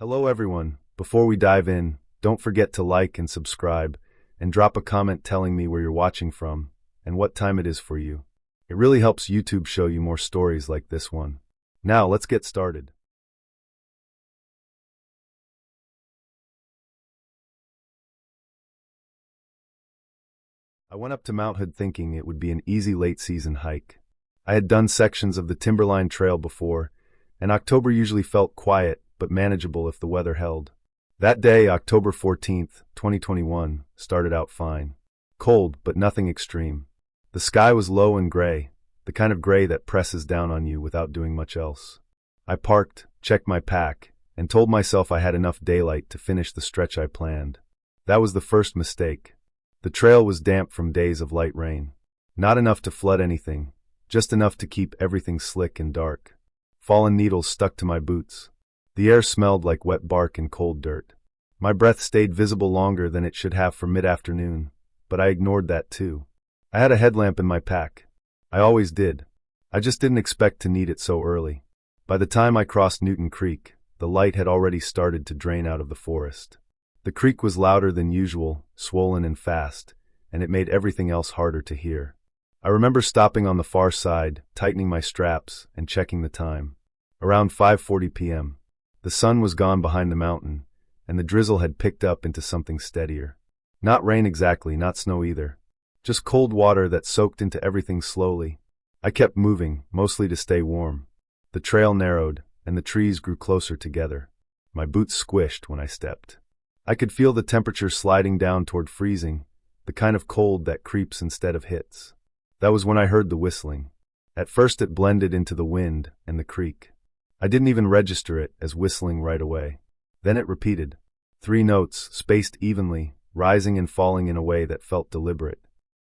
Hello everyone. Before we dive in, don't forget to like and subscribe, and drop a comment telling me where you're watching from and what time it is for you. It really helps YouTube show you more stories like this one. Now let's get started. I went up to Mount Hood thinking it would be an easy late-season hike. I had done sections of the Timberline Trail before, and October usually felt quiet but manageable if the weather held. That day, October 14th, 2021, started out fine. Cold, but nothing extreme. The sky was low and gray, the kind of gray that presses down on you without doing much else. I parked, checked my pack, and told myself I had enough daylight to finish the stretch I planned. That was the first mistake. The trail was damp from days of light rain. Not enough to flood anything, just enough to keep everything slick and dark. Fallen needles stuck to my boots. The air smelled like wet bark and cold dirt. My breath stayed visible longer than it should have for mid-afternoon, but I ignored that too. I had a headlamp in my pack. I always did. I just didn't expect to need it so early. By the time I crossed Newton Creek, the light had already started to drain out of the forest. The creek was louder than usual, swollen and fast, and it made everything else harder to hear. I remember stopping on the far side, tightening my straps, and checking the time. Around 5:40 p.m. The sun was gone behind the mountain, and the drizzle had picked up into something steadier. Not rain exactly, not snow either. Just cold water that soaked into everything slowly. I kept moving, mostly to stay warm. The trail narrowed, and the trees grew closer together. My boots squished when I stepped. I could feel the temperature sliding down toward freezing, the kind of cold that creeps instead of hits. That was when I heard the whistling. At first it blended into the wind and the creek. I didn't even register it as whistling right away. Then it repeated. 3 notes, spaced evenly, rising and falling in a way that felt deliberate.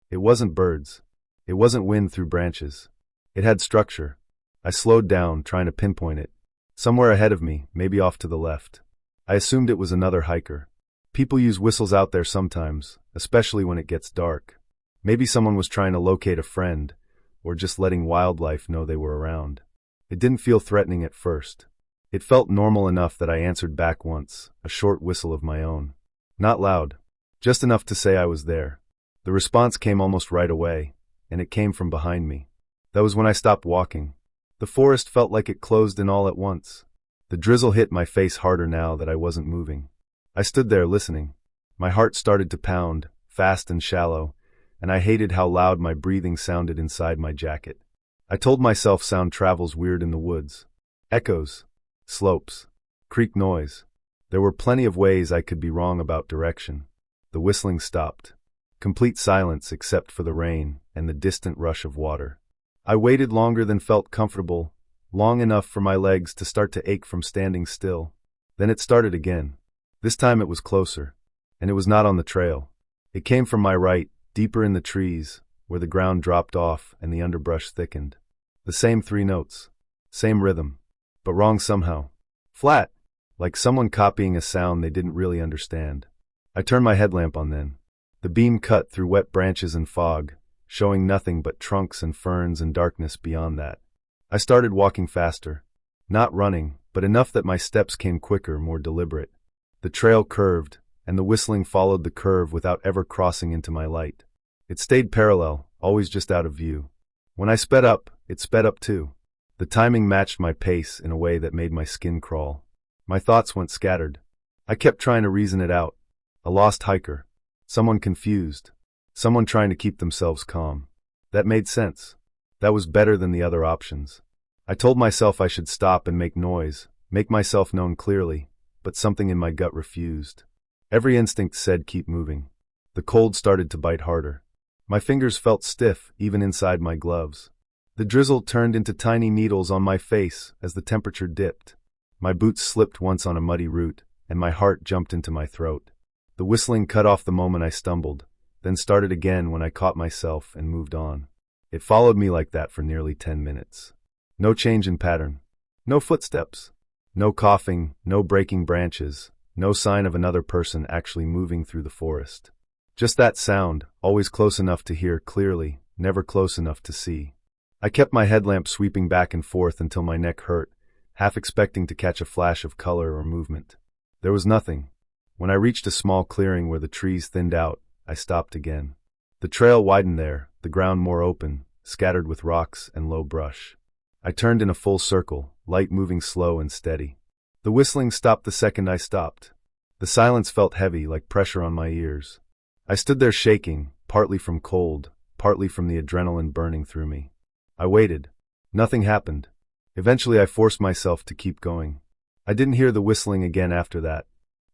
It wasn't birds. It wasn't wind through branches. It had structure. I slowed down, trying to pinpoint it. Somewhere ahead of me, maybe off to the left. I assumed it was another hiker. People use whistles out there sometimes, especially when it gets dark. Maybe someone was trying to locate a friend, or just letting wildlife know they were around. It didn't feel threatening at first. It felt normal enough that I answered back once, a short whistle of my own. Not loud, just enough to say I was there. The response came almost right away, and it came from behind me. That was when I stopped walking. The forest felt like it closed in all at once. The drizzle hit my face harder now that I wasn't moving. I stood there listening. My heart started to pound, fast and shallow, and I hated how loud my breathing sounded inside my jacket. I told myself sound travels weird in the woods. Echoes, slopes, creek noise. There were plenty of ways I could be wrong about direction. The whistling stopped. Complete silence except for the rain and the distant rush of water. I waited longer than felt comfortable, long enough for my legs to start to ache from standing still. Then it started again. This time it was closer, and it was not on the trail. It came from my right, deeper in the trees, where the ground dropped off and the underbrush thickened. The same 3 notes, same rhythm, but wrong somehow. Flat, like someone copying a sound they didn't really understand. I turned my headlamp on then. The beam cut through wet branches and fog, showing nothing but trunks and ferns and darkness beyond that. I started walking faster. Not running, but enough that my steps came quicker, more deliberate. The trail curved, and the whistling followed the curve without ever crossing into my light. It stayed parallel, always just out of view. When I sped up, it sped up too. The timing matched my pace in a way that made my skin crawl. My thoughts went scattered. I kept trying to reason it out. A lost hiker. Someone confused. Someone trying to keep themselves calm. That made sense. That was better than the other options. I told myself I should stop and make noise, make myself known clearly, but something in my gut refused. Every instinct said keep moving. The cold started to bite harder. My fingers felt stiff, even inside my gloves. The drizzle turned into tiny needles on my face as the temperature dipped. My boots slipped once on a muddy root, and my heart jumped into my throat. The whistling cut off the moment I stumbled, then started again when I caught myself and moved on. It followed me like that for nearly 10 minutes. No change in pattern. No footsteps. No coughing, no breaking branches, no sign of another person actually moving through the forest. Just that sound, always close enough to hear clearly, never close enough to see. I kept my headlamp sweeping back and forth until my neck hurt, half expecting to catch a flash of color or movement. There was nothing. When I reached a small clearing where the trees thinned out, I stopped again. The trail widened there, the ground more open, scattered with rocks and low brush. I turned in a full circle, light moving slow and steady. The whistling stopped the second I stopped. The silence felt heavy, like pressure on my ears. I stood there shaking, partly from cold, partly from the adrenaline burning through me. I waited. Nothing happened. Eventually I forced myself to keep going. I didn't hear the whistling again after that.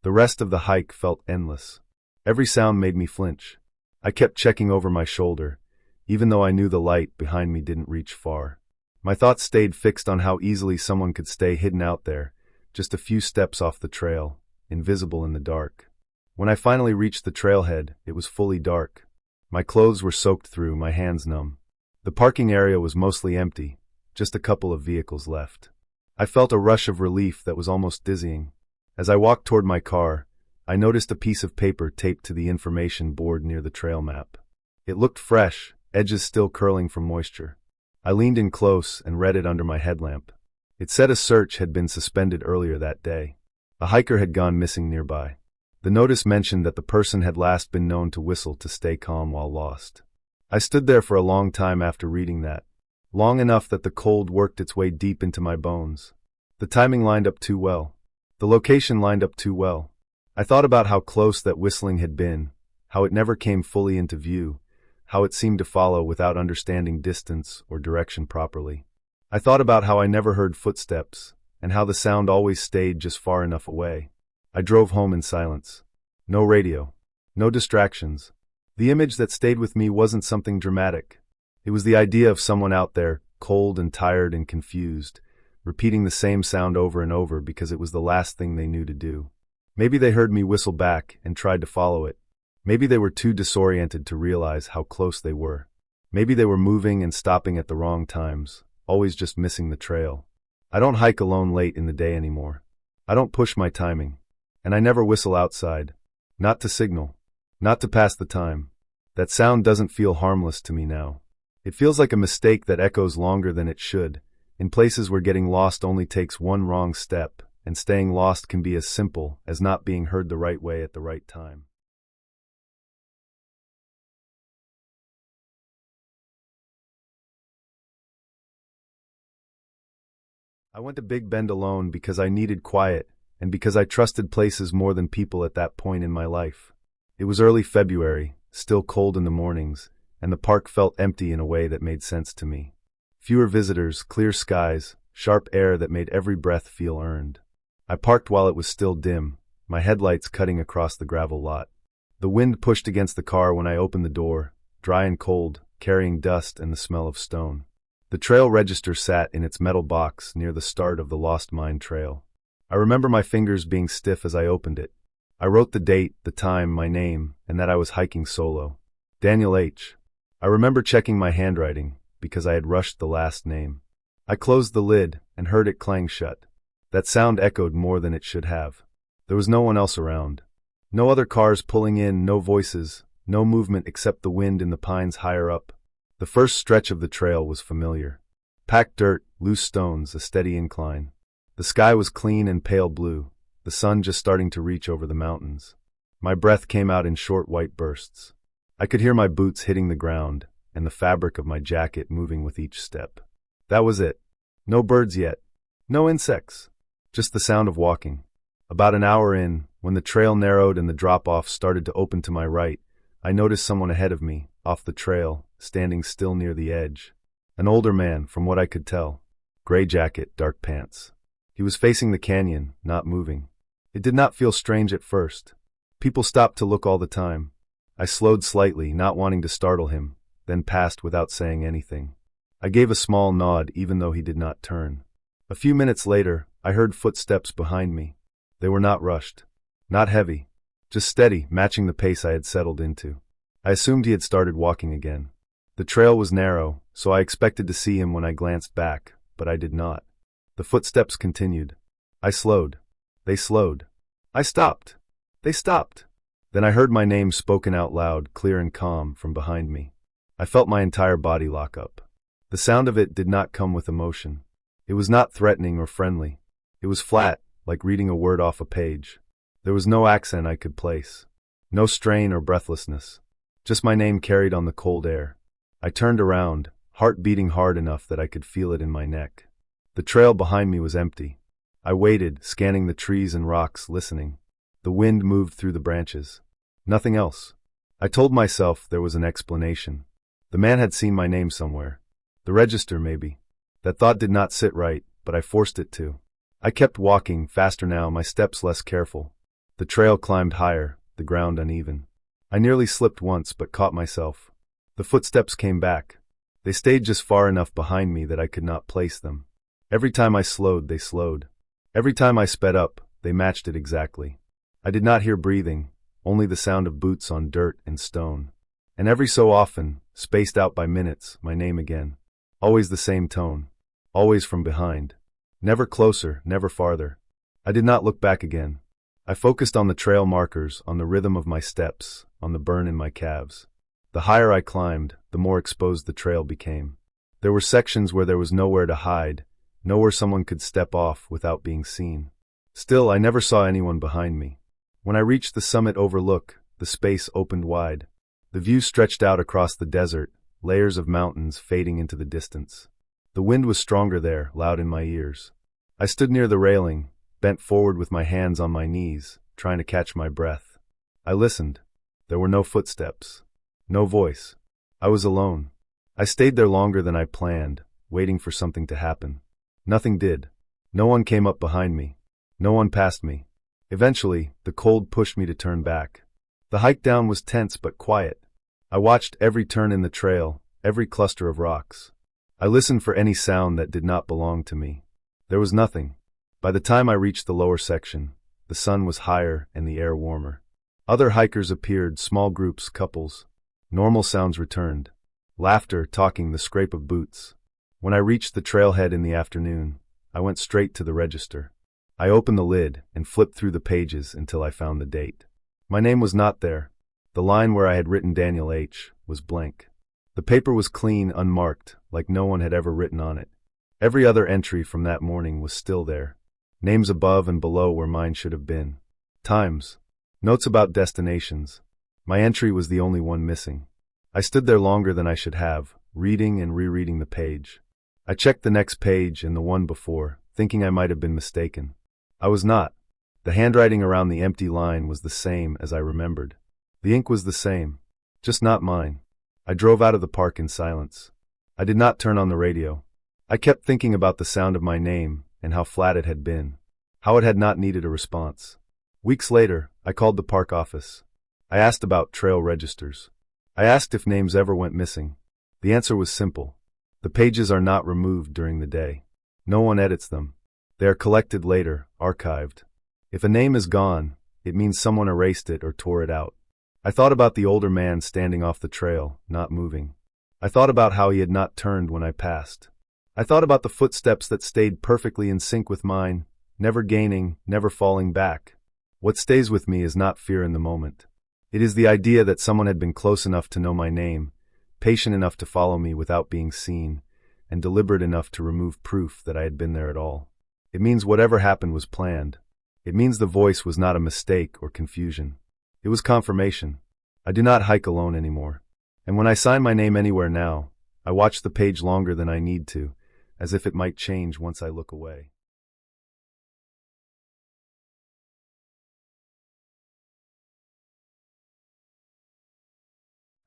The rest of the hike felt endless. Every sound made me flinch. I kept checking over my shoulder, even though I knew the light behind me didn't reach far. My thoughts stayed fixed on how easily someone could stay hidden out there, just a few steps off the trail, invisible in the dark. When I finally reached the trailhead, it was fully dark. My clothes were soaked through, my hands numb. The parking area was mostly empty, just a couple of vehicles left. I felt a rush of relief that was almost dizzying. As I walked toward my car, I noticed a piece of paper taped to the information board near the trail map. It looked fresh, edges still curling from moisture. I leaned in close and read it under my headlamp. It said a search had been suspended earlier that day. A hiker had gone missing nearby. The notice mentioned that the person had last been known to whistle to stay calm while lost. I stood there for a long time after reading that. Long enough that the cold worked its way deep into my bones. The timing lined up too well. The location lined up too well. I thought about how close that whistling had been, how it never came fully into view, how it seemed to follow without understanding distance or direction properly. I thought about how I never heard footsteps, and how the sound always stayed just far enough away. I drove home in silence. No radio. No distractions. The image that stayed with me wasn't something dramatic. It was the idea of someone out there, cold and tired and confused, repeating the same sound over and over because it was the last thing they knew to do. Maybe they heard me whistle back and tried to follow it. Maybe they were too disoriented to realize how close they were. Maybe they were moving and stopping at the wrong times, always just missing the trail. I don't hike alone late in the day anymore. I don't push my timing. And I never whistle outside. Not to signal. Not to pass the time. That sound doesn't feel harmless to me now. It feels like a mistake that echoes longer than it should, in places where getting lost only takes one wrong step, and staying lost can be as simple as not being heard the right way at the right time. I went to Big Bend alone because I needed quiet, and because I trusted places more than people at that point in my life. It was early February, still cold in the mornings, and the park felt empty in a way that made sense to me. Fewer visitors, clear skies, sharp air that made every breath feel earned. I parked while it was still dim, my headlights cutting across the gravel lot. The wind pushed against the car when I opened the door, dry and cold, carrying dust and the smell of stone. The trail register sat in its metal box near the start of the Lost Mine Trail. I remember my fingers being stiff as I opened it. I wrote the date, the time, my name, and that I was hiking solo. Daniel H. I remember checking my handwriting, because I had rushed the last name. I closed the lid and heard it clang shut. That sound echoed more than it should have. There was no one else around. No other cars pulling in, no voices, no movement except the wind in the pines higher up. The first stretch of the trail was familiar. Packed dirt, loose stones, a steady incline. The sky was clean and pale blue, the sun just starting to reach over the mountains. My breath came out in short white bursts. I could hear my boots hitting the ground, and the fabric of my jacket moving with each step. That was it. No birds yet. No insects. Just the sound of walking. About an hour in, when the trail narrowed and the drop-off started to open to my right, I noticed someone ahead of me, off the trail, standing still near the edge. An older man, from what I could tell. Gray jacket, dark pants. He was facing the canyon, not moving. It did not feel strange at first. People stopped to look all the time. I slowed slightly, not wanting to startle him, then passed without saying anything. I gave a small nod even though he did not turn. A few minutes later, I heard footsteps behind me. They were not rushed. Not heavy. Just steady, matching the pace I had settled into. I assumed he had started walking again. The trail was narrow, so I expected to see him when I glanced back, but I did not. The footsteps continued. I slowed. They slowed. I stopped. They stopped. Then I heard my name spoken out loud, clear and calm, from behind me. I felt my entire body lock up. The sound of it did not come with emotion. It was not threatening or friendly. It was flat, like reading a word off a page. There was no accent I could place. No strain or breathlessness. Just my name carried on the cold air. I turned around, heart beating hard enough that I could feel it in my neck. The trail behind me was empty. I waited, scanning the trees and rocks, listening. The wind moved through the branches. Nothing else. I told myself there was an explanation. The man had seen my name somewhere. The register, maybe. That thought did not sit right, but I forced it to. I kept walking, faster now, my steps less careful. The trail climbed higher, the ground uneven. I nearly slipped once, but caught myself. The footsteps came back. They stayed just far enough behind me that I could not place them. Every time I slowed, they slowed. Every time I sped up, they matched it exactly. I did not hear breathing, only the sound of boots on dirt and stone. And every so often, spaced out by minutes, my name again. Always the same tone. Always from behind. Never closer, never farther. I did not look back again. I focused on the trail markers, on the rhythm of my steps, on the burn in my calves. The higher I climbed, the more exposed the trail became. There were sections where there was nowhere to hide, nowhere someone could step off without being seen. Still, I never saw anyone behind me. When I reached the summit overlook, the space opened wide. The view stretched out across the desert, layers of mountains fading into the distance. The wind was stronger there, loud in my ears. I stood near the railing, bent forward with my hands on my knees, trying to catch my breath. I listened. There were no footsteps. No voice. I was alone. I stayed there longer than I planned, waiting for something to happen. Nothing did. No one came up behind me. No one passed me. Eventually, the cold pushed me to turn back. The hike down was tense but quiet. I watched every turn in the trail, every cluster of rocks. I listened for any sound that did not belong to me. There was nothing. By the time I reached the lower section, the sun was higher and the air warmer. Other hikers appeared, small groups, couples. Normal sounds returned. Laughter, talking, the scrape of boots. When I reached the trailhead in the afternoon, I went straight to the register. I opened the lid and flipped through the pages until I found the date. My name was not there. The line where I had written Daniel H. was blank. The paper was clean, unmarked, like no one had ever written on it. Every other entry from that morning was still there. Names above and below where mine should have been. Times. Notes about destinations. My entry was the only one missing. I stood there longer than I should have, reading and rereading the page. I checked the next page and the one before, thinking I might have been mistaken. I was not. The handwriting around the empty line was the same as I remembered. The ink was the same, just not mine. I drove out of the park in silence. I did not turn on the radio. I kept thinking about the sound of my name and how flat it had been, how it had not needed a response. Weeks later, I called the park office. I asked about trail registers. I asked if names ever went missing. The answer was simple. The pages are not removed during the day. No one edits them. They are collected later, archived. If a name is gone, it means someone erased it or tore it out. I thought about the older man standing off the trail, not moving. I thought about how he had not turned when I passed. I thought about the footsteps that stayed perfectly in sync with mine, never gaining, never falling back. What stays with me is not fear in the moment. It is the idea that someone had been close enough to know my name, patient enough to follow me without being seen, and deliberate enough to remove proof that I had been there at all. It means whatever happened was planned. It means the voice was not a mistake or confusion. It was confirmation. I do not hike alone anymore. And when I sign my name anywhere now, I watch the page longer than I need to, as if it might change once I look away.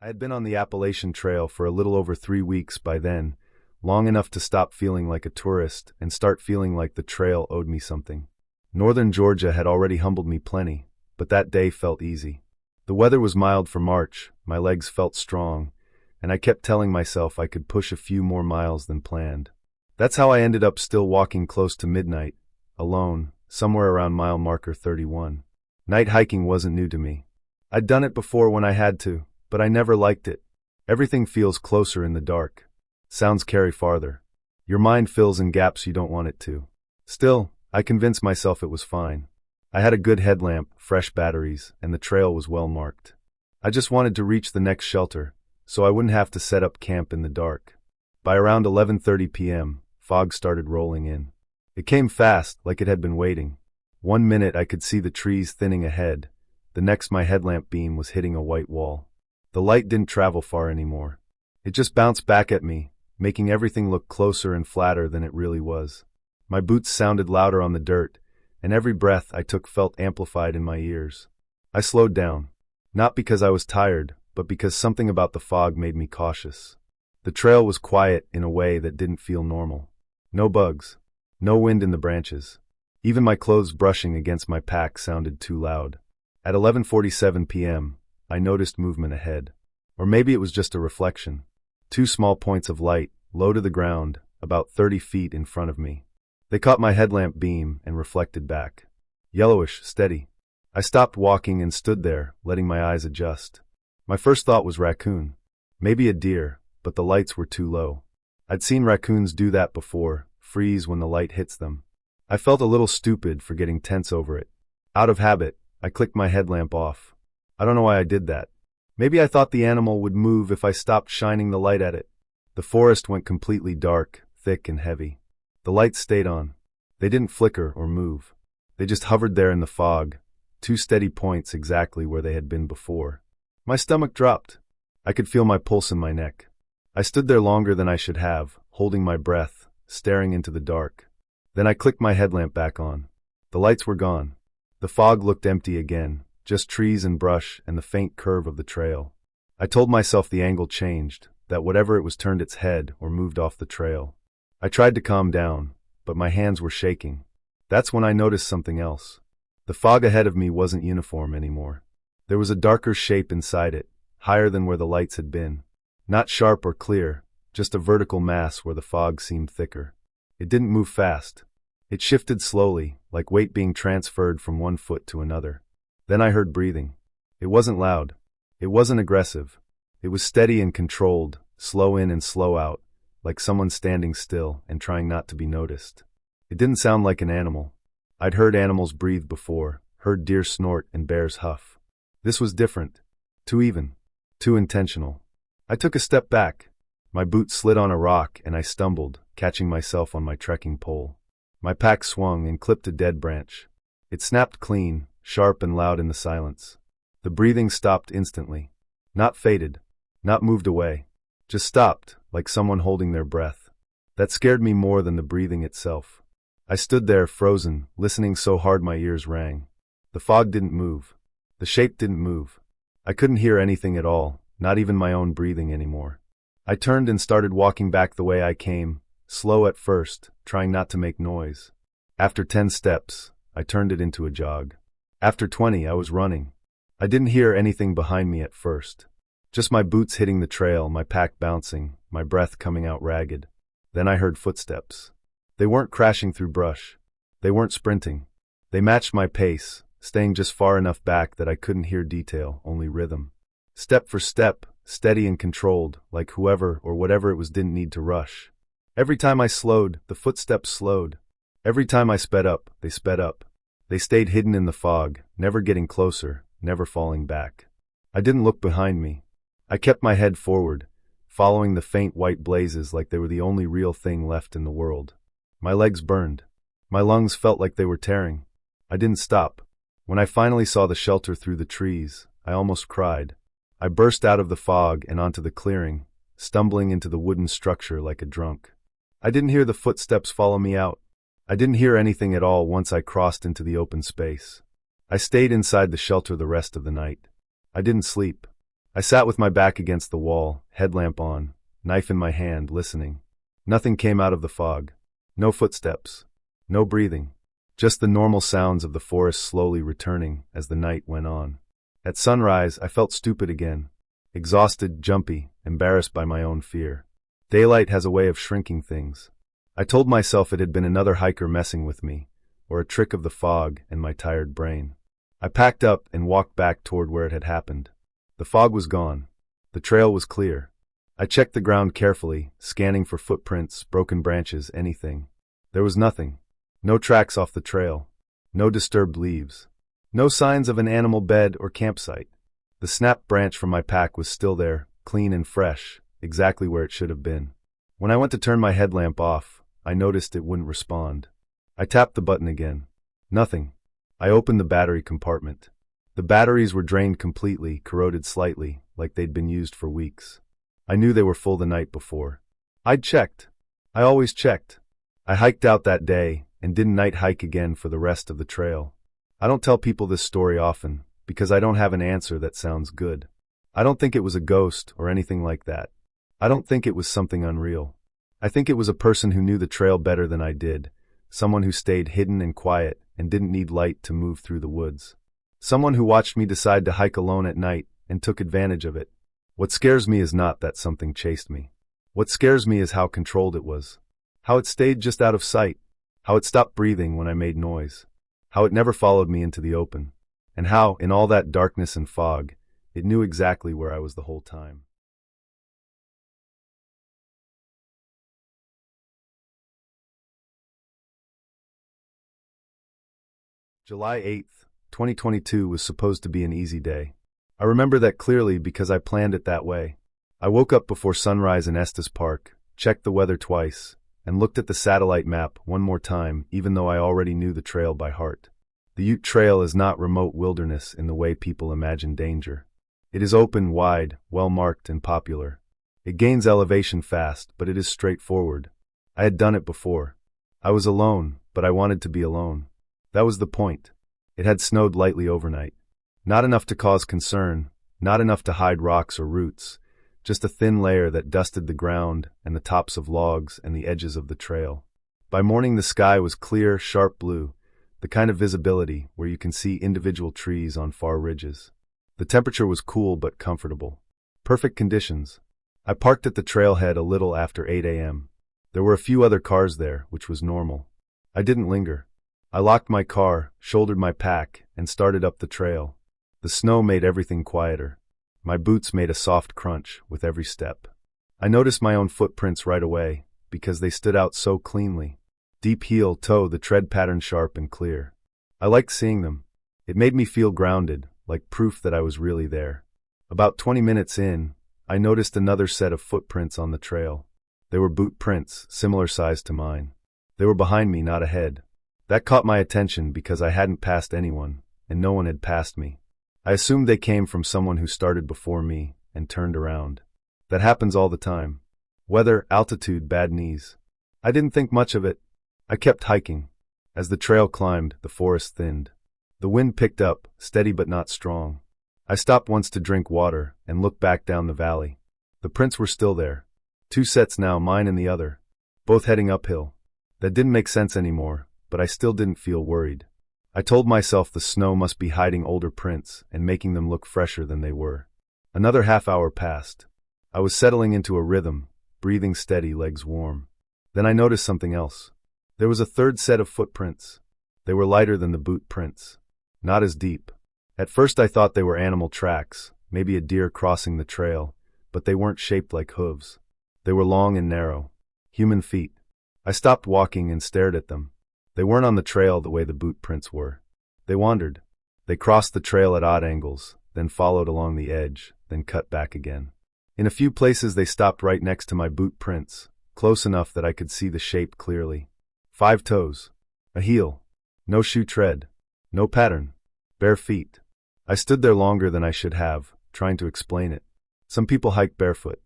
I had been on the Appalachian Trail for a little over 3 weeks by then, long enough to stop feeling like a tourist and start feeling like the trail owed me something. Northern Georgia had already humbled me plenty, but that day felt easy. The weather was mild for March, my legs felt strong, and I kept telling myself I could push a few more miles than planned. That's how I ended up still walking close to midnight, alone, somewhere around mile marker 31. Night hiking wasn't new to me. I'd done it before when I had to, but I never liked it. Everything feels closer in the dark. Sounds carry farther. Your mind fills in gaps you don't want it to. Still, I convinced myself it was fine. I had a good headlamp, fresh batteries, and the trail was well marked. I just wanted to reach the next shelter, so I wouldn't have to set up camp in the dark. By around 11:30 p.m., fog started rolling in. It came fast, like it had been waiting. One minute I could see the trees thinning ahead, the next my headlamp beam was hitting a white wall. The light didn't travel far anymore. It just bounced back at me, making everything look closer and flatter than it really was. My boots sounded louder on the dirt, and every breath I took felt amplified in my ears. I slowed down, not because I was tired, but because something about the fog made me cautious. The trail was quiet in a way that didn't feel normal. No bugs, no wind in the branches. Even my clothes brushing against my pack sounded too loud. At 11:47 p.m., I noticed movement ahead. Or maybe it was just a reflection. Two small points of light, low to the ground, about 30 feet in front of me. They caught my headlamp beam and reflected back. Yellowish, steady. I stopped walking and stood there, letting my eyes adjust. My first thought was raccoon. Maybe a deer, but the lights were too low. I'd seen raccoons do that before, freeze when the light hits them. I felt a little stupid for getting tense over it. Out of habit, I clicked my headlamp off. I don't know why I did that. Maybe I thought the animal would move if I stopped shining the light at it. The forest went completely dark, thick and heavy. The lights stayed on. They didn't flicker or move. They just hovered there in the fog, two steady points exactly where they had been before. My stomach dropped. I could feel my pulse in my neck. I stood there longer than I should have, holding my breath, staring into the dark. Then I clicked my headlamp back on. The lights were gone. The fog looked empty again, just trees and brush and the faint curve of the trail. I told myself the angle changed, that whatever it was turned its head or moved off the trail. I tried to calm down, but my hands were shaking. That's when I noticed something else. The fog ahead of me wasn't uniform anymore. There was a darker shape inside it, higher than where the lights had been. Not sharp or clear, just a vertical mass where the fog seemed thicker. It didn't move fast. It shifted slowly, like weight being transferred from one foot to another. Then I heard breathing. It wasn't loud. It wasn't aggressive. It was steady and controlled, slow in and slow out, like someone standing still and trying not to be noticed. It didn't sound like an animal. I'd heard animals breathe before, heard deer snort and bears huff. This was different. Too even. Too intentional. I took a step back. My boot slid on a rock and I stumbled, catching myself on my trekking pole. My pack swung and clipped a dead branch. It snapped clean, sharp and loud in the silence. The breathing stopped instantly. Not faded. Not moved away. Just stopped, like someone holding their breath. That scared me more than the breathing itself. I stood there, frozen, listening so hard my ears rang. The fog didn't move. The shape didn't move. I couldn't hear anything at all, not even my own breathing anymore. I turned and started walking back the way I came, slow at first, trying not to make noise. After 10 steps, I turned it into a jog. After 20, I was running. I didn't hear anything behind me at first. Just my boots hitting the trail, my pack bouncing, my breath coming out ragged. Then I heard footsteps. They weren't crashing through brush. They weren't sprinting. They matched my pace, staying just far enough back that I couldn't hear detail, only rhythm. Step for step, steady and controlled, like whoever or whatever it was didn't need to rush. Every time I slowed, the footsteps slowed. Every time I sped up, they sped up. They stayed hidden in the fog, never getting closer, never falling back. I didn't look behind me. I kept my head forward, following the faint white blazes like they were the only real thing left in the world. My legs burned. My lungs felt like they were tearing. I didn't stop. When I finally saw the shelter through the trees, I almost cried. I burst out of the fog and onto the clearing, stumbling into the wooden structure like a drunk. I didn't hear the footsteps follow me out. I didn't hear anything at all once I crossed into the open space. I stayed inside the shelter the rest of the night. I didn't sleep. I sat with my back against the wall, headlamp on, knife in my hand, listening. Nothing came out of the fog. No footsteps. No breathing. Just the normal sounds of the forest slowly returning as the night went on. At sunrise, I felt stupid again. Exhausted, jumpy, embarrassed by my own fear. Daylight has a way of shrinking things. I told myself it had been another hiker messing with me, or a trick of the fog and my tired brain. I packed up and walked back toward where it had happened. The fog was gone. The trail was clear. I checked the ground carefully, scanning for footprints, broken branches, anything. There was nothing. No tracks off the trail. No disturbed leaves. No signs of an animal bed or campsite. The snapped branch from my pack was still there, clean and fresh, exactly where it should have been. When I went to turn my headlamp off, I noticed it wouldn't respond. I tapped the button again. Nothing. I opened the battery compartment. The batteries were drained completely, corroded slightly, like they'd been used for weeks. I knew they were full the night before. I'd checked. I always checked. I hiked out that day and didn't night hike again for the rest of the trail. I don't tell people this story often because I don't have an answer that sounds good. I don't think it was a ghost or anything like that. I don't think it was something unreal. I think it was a person who knew the trail better than I did, someone who stayed hidden and quiet and didn't need light to move through the woods. Someone who watched me decide to hike alone at night and took advantage of it. What scares me is not that something chased me. What scares me is how controlled it was. How it stayed just out of sight. How it stopped breathing when I made noise. How it never followed me into the open. And how, in all that darkness and fog, it knew exactly where I was the whole time. July 8th, 2022 was supposed to be an easy day. I remember that clearly because I planned it that way. I woke up before sunrise in Estes Park, checked the weather twice, and looked at the satellite map one more time, even though I already knew the trail by heart. The Ute Trail is not remote wilderness in the way people imagine danger. It is open, wide, well-marked, and popular. It gains elevation fast, but it is straightforward. I had done it before. I was alone, but I wanted to be alone. That was the point. It had snowed lightly overnight. Not enough to cause concern, not enough to hide rocks or roots, just a thin layer that dusted the ground and the tops of logs and the edges of the trail. By morning the sky was clear, sharp blue, the kind of visibility where you can see individual trees on far ridges. The temperature was cool but comfortable. Perfect conditions. I parked at the trailhead a little after 8 a.m. There were a few other cars there, which was normal. I didn't linger. I locked my car, shouldered my pack, and started up the trail. The snow made everything quieter. My boots made a soft crunch with every step. I noticed my own footprints right away, because they stood out so cleanly. Deep heel, toe, the tread pattern sharp and clear. I liked seeing them. It made me feel grounded, like proof that I was really there. About 20 minutes in, I noticed another set of footprints on the trail. They were boot prints, similar size to mine. They were behind me, not ahead. That caught my attention because I hadn't passed anyone, and no one had passed me. I assumed they came from someone who started before me and turned around. That happens all the time. Weather, altitude, bad knees. I didn't think much of it. I kept hiking. As the trail climbed, the forest thinned. The wind picked up, steady but not strong. I stopped once to drink water and looked back down the valley. The prints were still there. 2 sets now, mine and the other. Both heading uphill. That didn't make sense anymore, but I still didn't feel worried. I told myself the snow must be hiding older prints and making them look fresher than they were. Another half hour passed. I was settling into a rhythm, breathing steady, legs warm. Then I noticed something else. There was a third set of footprints. They were lighter than the boot prints. Not as deep. At first I thought they were animal tracks, maybe a deer crossing the trail, but they weren't shaped like hooves. They were long and narrow. Human feet. I stopped walking and stared at them. They weren't on the trail the way the boot prints were. They wandered. They crossed the trail at odd angles, then followed along the edge, then cut back again. In a few places they stopped right next to my boot prints, close enough that I could see the shape clearly. 5 toes. A heel. No shoe tread. No pattern. Bare feet. I stood there longer than I should have, trying to explain it. Some people hike barefoot.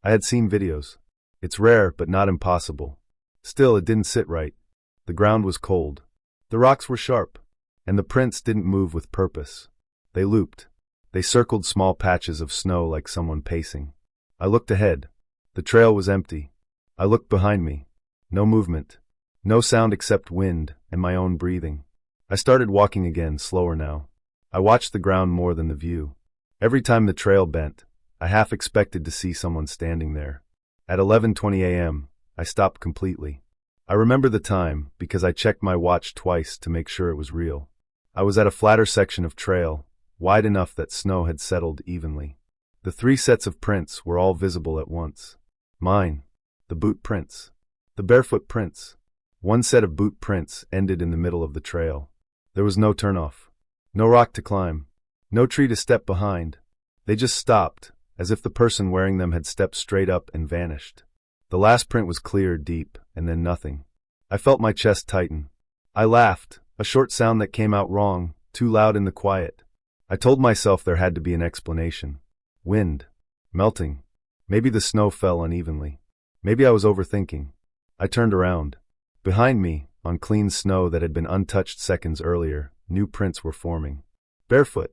I had seen videos. It's rare, but not impossible. Still, it didn't sit right. The ground was cold. The rocks were sharp. And the prints didn't move with purpose. They looped. They circled small patches of snow like someone pacing. I looked ahead. The trail was empty. I looked behind me. No movement. No sound except wind and my own breathing. I started walking again, slower now. I watched the ground more than the view. Every time the trail bent, I half expected to see someone standing there. At 11:20 a.m., I stopped completely. I remember the time because I checked my watch twice to make sure it was real. I was at a flatter section of trail, wide enough that snow had settled evenly. The 3 sets of prints were all visible at once. Mine. The boot prints. The barefoot prints. 1 set of boot prints ended in the middle of the trail. There was no turnoff. No rock to climb. No tree to step behind. They just stopped, as if the person wearing them had stepped straight up and vanished. The last print was clear, deep, and then nothing. I felt my chest tighten. I laughed, A short sound that came out wrong, too loud in the quiet. I told myself there had to be an explanation. Wind. Melting. Maybe the snow fell unevenly. Maybe I was overthinking. I turned around. Behind me, on clean snow that had been untouched seconds earlier, new prints were forming. Barefoot.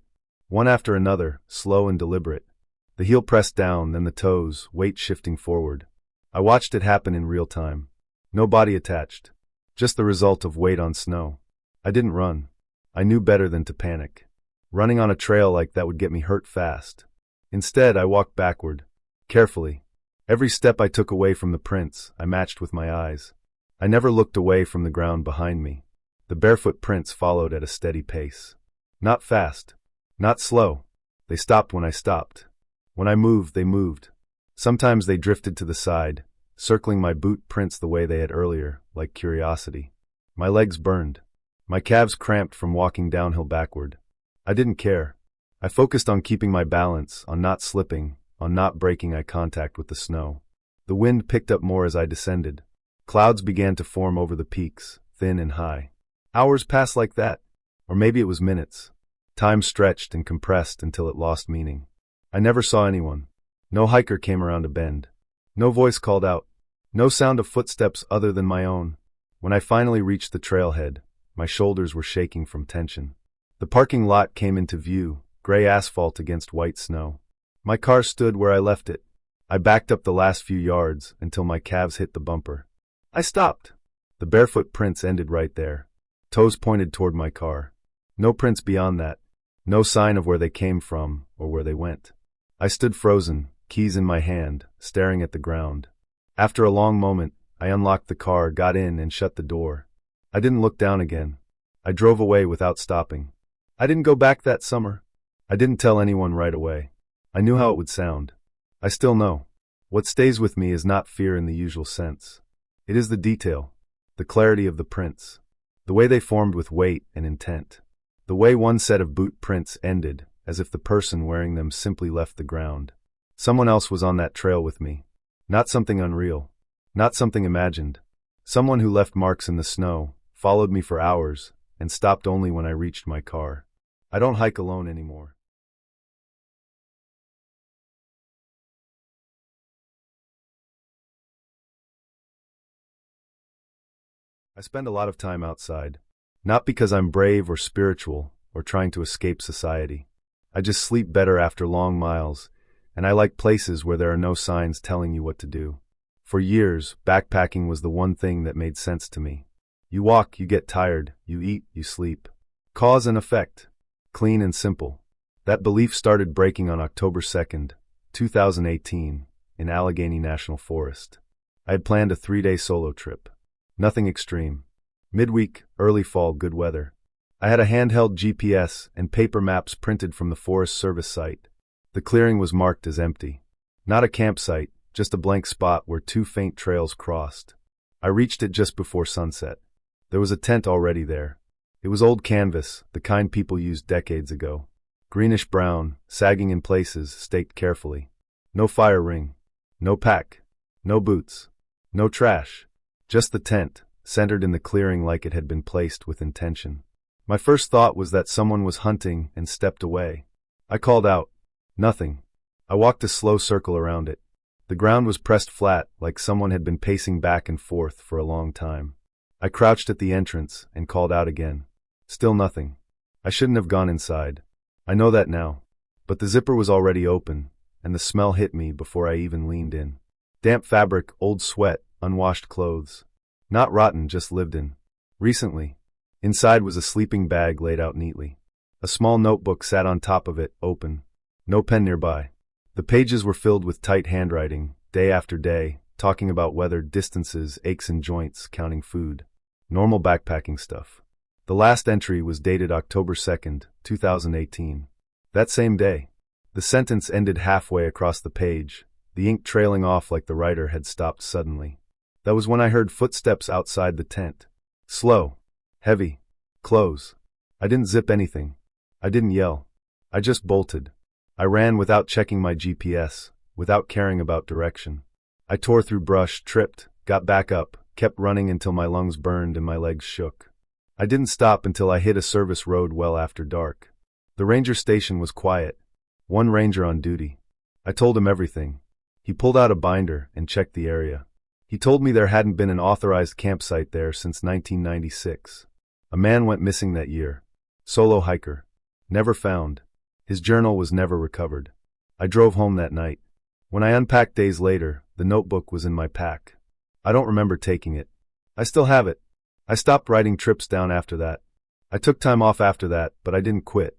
One after another, slow and deliberate. The heel pressed down, then the toes, weight shifting forward. I watched it happen in real time. No body attached. Just the result of weight on snow. I didn't run. I knew better than to panic. Running on a trail like that would get me hurt fast. Instead, I walked backward. Carefully. Every step I took away from the prints, I matched with my eyes. I never looked away from the ground behind me. The barefoot prints followed at a steady pace. Not fast. Not slow. They stopped when I stopped. When I moved, they moved. Sometimes they drifted to the side, circling my boot prints the way they had earlier, like curiosity. My legs burned. My calves cramped from walking downhill backward. I didn't care. I focused on keeping my balance, on not slipping, on not breaking eye contact with the snow. The wind picked up more as I descended. Clouds began to form over the peaks, thin and high. Hours passed like that. Or maybe it was minutes. Time stretched and compressed until it lost meaning. I never saw anyone. No hiker came around a bend. No voice called out. No sound of footsteps other than my own. When I finally reached the trailhead, my shoulders were shaking from tension. The parking lot came into view, gray asphalt against white snow. My car stood where I left it. I backed up the last few yards until my calves hit the bumper. I stopped. The barefoot prints ended right there. Toes pointed toward my car. No prints beyond that. No sign of where they came from or where they went. I stood frozen, keys in my hand, staring at the ground. After a long moment, I unlocked the car, got in, and shut the door. I didn't look down again. I drove away without stopping. I didn't go back that summer. I didn't tell anyone right away. I knew how it would sound. I still know. What stays with me is not fear in the usual sense. It is the detail, the clarity of the prints, the way they formed with weight and intent, the way one set of boot prints ended, as if the person wearing them simply left the ground. Someone else was on that trail with me. Not something unreal. Not something imagined. Someone who left marks in the snow, followed me for hours, and stopped only when I reached my car. I don't hike alone anymore. I spend a lot of time outside. Not because I'm brave or spiritual or trying to escape society. I just sleep better after long miles, and I like places where there are no signs telling you what to do. For years, backpacking was the one thing that made sense to me. You walk, you get tired, you eat, you sleep. Cause and effect. Clean and simple. That belief started breaking on October 2nd, 2018, in Allegheny National Forest. I had planned a 3-day solo trip. Nothing extreme. Midweek, early fall, good weather. I had a handheld GPS and paper maps printed from the Forest Service site. The clearing was marked as empty. Not a campsite, just a blank spot where 2 faint trails crossed. I reached it just before sunset. There was a tent already there. It was old canvas, the kind people used decades ago. Greenish-brown, sagging in places, staked carefully. No fire ring. No pack. No boots. No trash. Just the tent, centered in the clearing like it had been placed with intention. My first thought was that someone was hunting and stepped away. I called out. Nothing. I walked a slow circle around it. The ground was pressed flat, like someone had been pacing back and forth for a long time. I crouched at the entrance and called out again. Still nothing. I shouldn't have gone inside. I know that now. But the zipper was already open, and the smell hit me before I even leaned in. Damp fabric, old sweat, unwashed clothes. Not rotten, just lived in. Recently. Inside was a sleeping bag laid out neatly. A small notebook sat on top of it, open. No pen nearby. The pages were filled with tight handwriting, day after day, talking about weather, distances, aches and joints, counting food. Normal backpacking stuff. The last entry was dated October 2nd, 2018. That same day. The sentence ended halfway across the page, the ink trailing off like the writer had stopped suddenly. That was when I heard footsteps outside the tent. Slow. Heavy. Close. I didn't zip anything. I didn't yell. I just bolted. I ran without checking my GPS, without caring about direction. I tore through brush, tripped, got back up, kept running until my lungs burned and my legs shook. I didn't stop until I hit a service road well after dark. The ranger station was quiet. One ranger on duty. I told him everything. He pulled out a binder and checked the area. He told me there hadn't been an authorized campsite there since 1996. A man went missing that year. Solo hiker. Never found. His journal was never recovered. I drove home that night. When I unpacked days later, the notebook was in my pack. I don't remember taking it. I still have it. I stopped writing trips down after that. I took time off after that, but I didn't quit.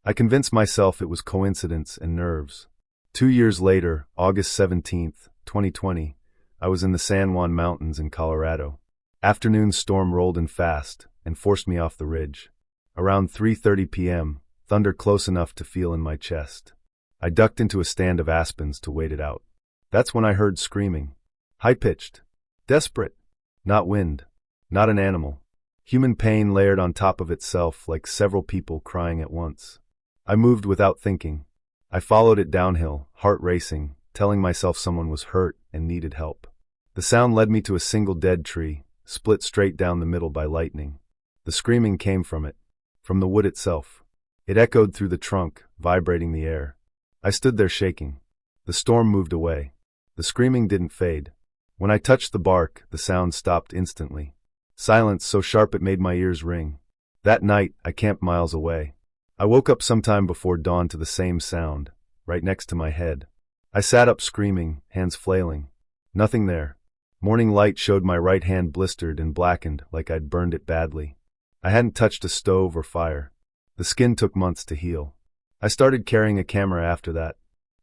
I convinced myself it was coincidence and nerves. 2 years later, August 17th, 2020, I was in the San Juan Mountains in Colorado. Afternoon storm rolled in fast and forced me off the ridge. Around 3:30 p.m., thunder close enough to feel in my chest. I ducked into a stand of aspens to wait it out. That's when I heard screaming. High-pitched. Desperate. Not wind. Not an animal. Human pain layered on top of itself like several people crying at once. I moved without thinking. I followed it downhill, heart racing, telling myself someone was hurt and needed help. The sound led me to a single dead tree, split straight down the middle by lightning. The screaming came from it, from the wood itself. It echoed through the trunk, vibrating the air. I stood there shaking. The storm moved away. The screaming didn't fade. When I touched the bark, the sound stopped instantly. Silence so sharp it made my ears ring. That night, I camped miles away. I woke up sometime before dawn to the same sound, right next to my head. I sat up screaming, hands flailing. Nothing there. Morning light showed my right hand blistered and blackened like I'd burned it badly. I hadn't touched a stove or fire. The skin took months to heal. I started carrying a camera after that.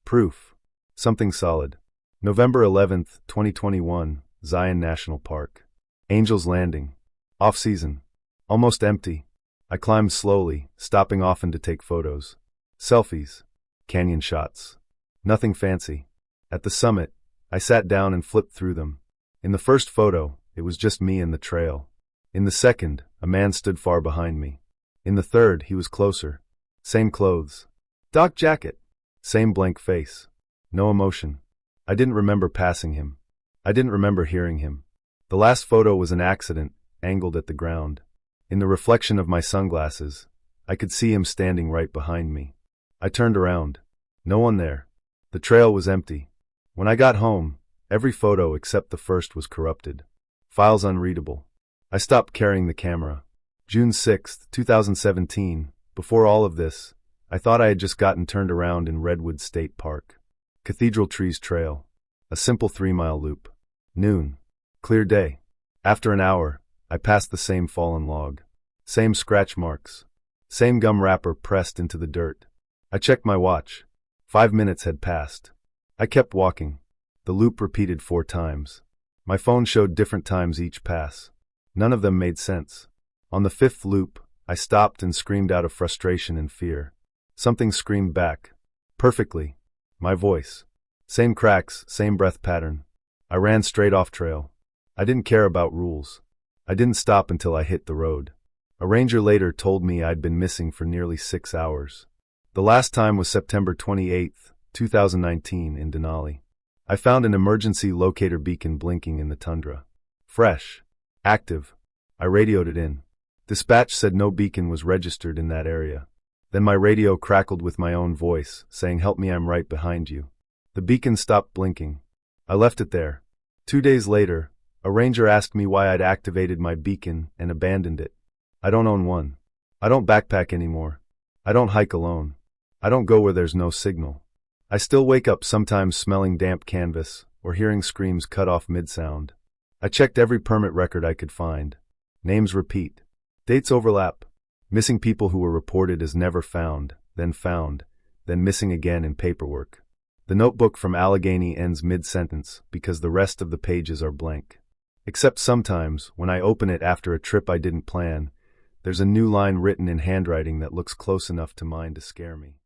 Proof. Something solid. November 11th, 2021, Zion National Park. Angel's Landing. Off-season. Almost empty. I climbed slowly, stopping often to take photos. Selfies. Canyon shots. Nothing fancy. At the summit, I sat down and flipped through them. In the first photo, it was just me and the trail. In the second, a man stood far behind me. In the third, he was closer. Same clothes. Doc jacket. Same blank face. No emotion. I didn't remember passing him. I didn't remember hearing him. The last photo was an accident, angled at the ground. In the reflection of my sunglasses, I could see him standing right behind me. I turned around. No one there. The trail was empty. When I got home, every photo except the first was corrupted. Files unreadable. I stopped carrying the camera. June 6, 2017, before all of this, I thought I had just gotten turned around in Redwood State Park. Cathedral Trees Trail. A simple 3-mile loop. Noon. Clear day. After an hour, I passed the same fallen log. Same scratch marks. Same gum wrapper pressed into the dirt. I checked my watch. 5 minutes had passed. I kept walking. The loop repeated 4 times. My phone showed different times each pass. None of them made sense. On the 5th loop, I stopped and screamed out of frustration and fear. Something screamed back. Perfectly. My voice. Same cracks, same breath pattern. I ran straight off trail. I didn't care about rules. I didn't stop until I hit the road. A ranger later told me I'd been missing for nearly 6 hours. The last time was September 28, 2019 in Denali. I found an emergency locator beacon blinking in the tundra. Fresh. Active. I radioed it in. Dispatch said no beacon was registered in that area. Then my radio crackled with my own voice, saying, "Help me, I'm right behind you." The beacon stopped blinking. I left it there. 2 days later, a ranger asked me why I'd activated my beacon and abandoned it. I don't own one. I don't backpack anymore. I don't hike alone. I don't go where there's no signal. I still wake up sometimes smelling damp canvas or hearing screams cut off mid-sound. I checked every permit record I could find. Names repeat. Dates overlap. Missing people who were reported as never found, then missing again in paperwork. The notebook from Allegheny ends mid-sentence because the rest of the pages are blank. Except sometimes, when I open it after a trip I didn't plan, there's a new line written in handwriting that looks close enough to mine to scare me.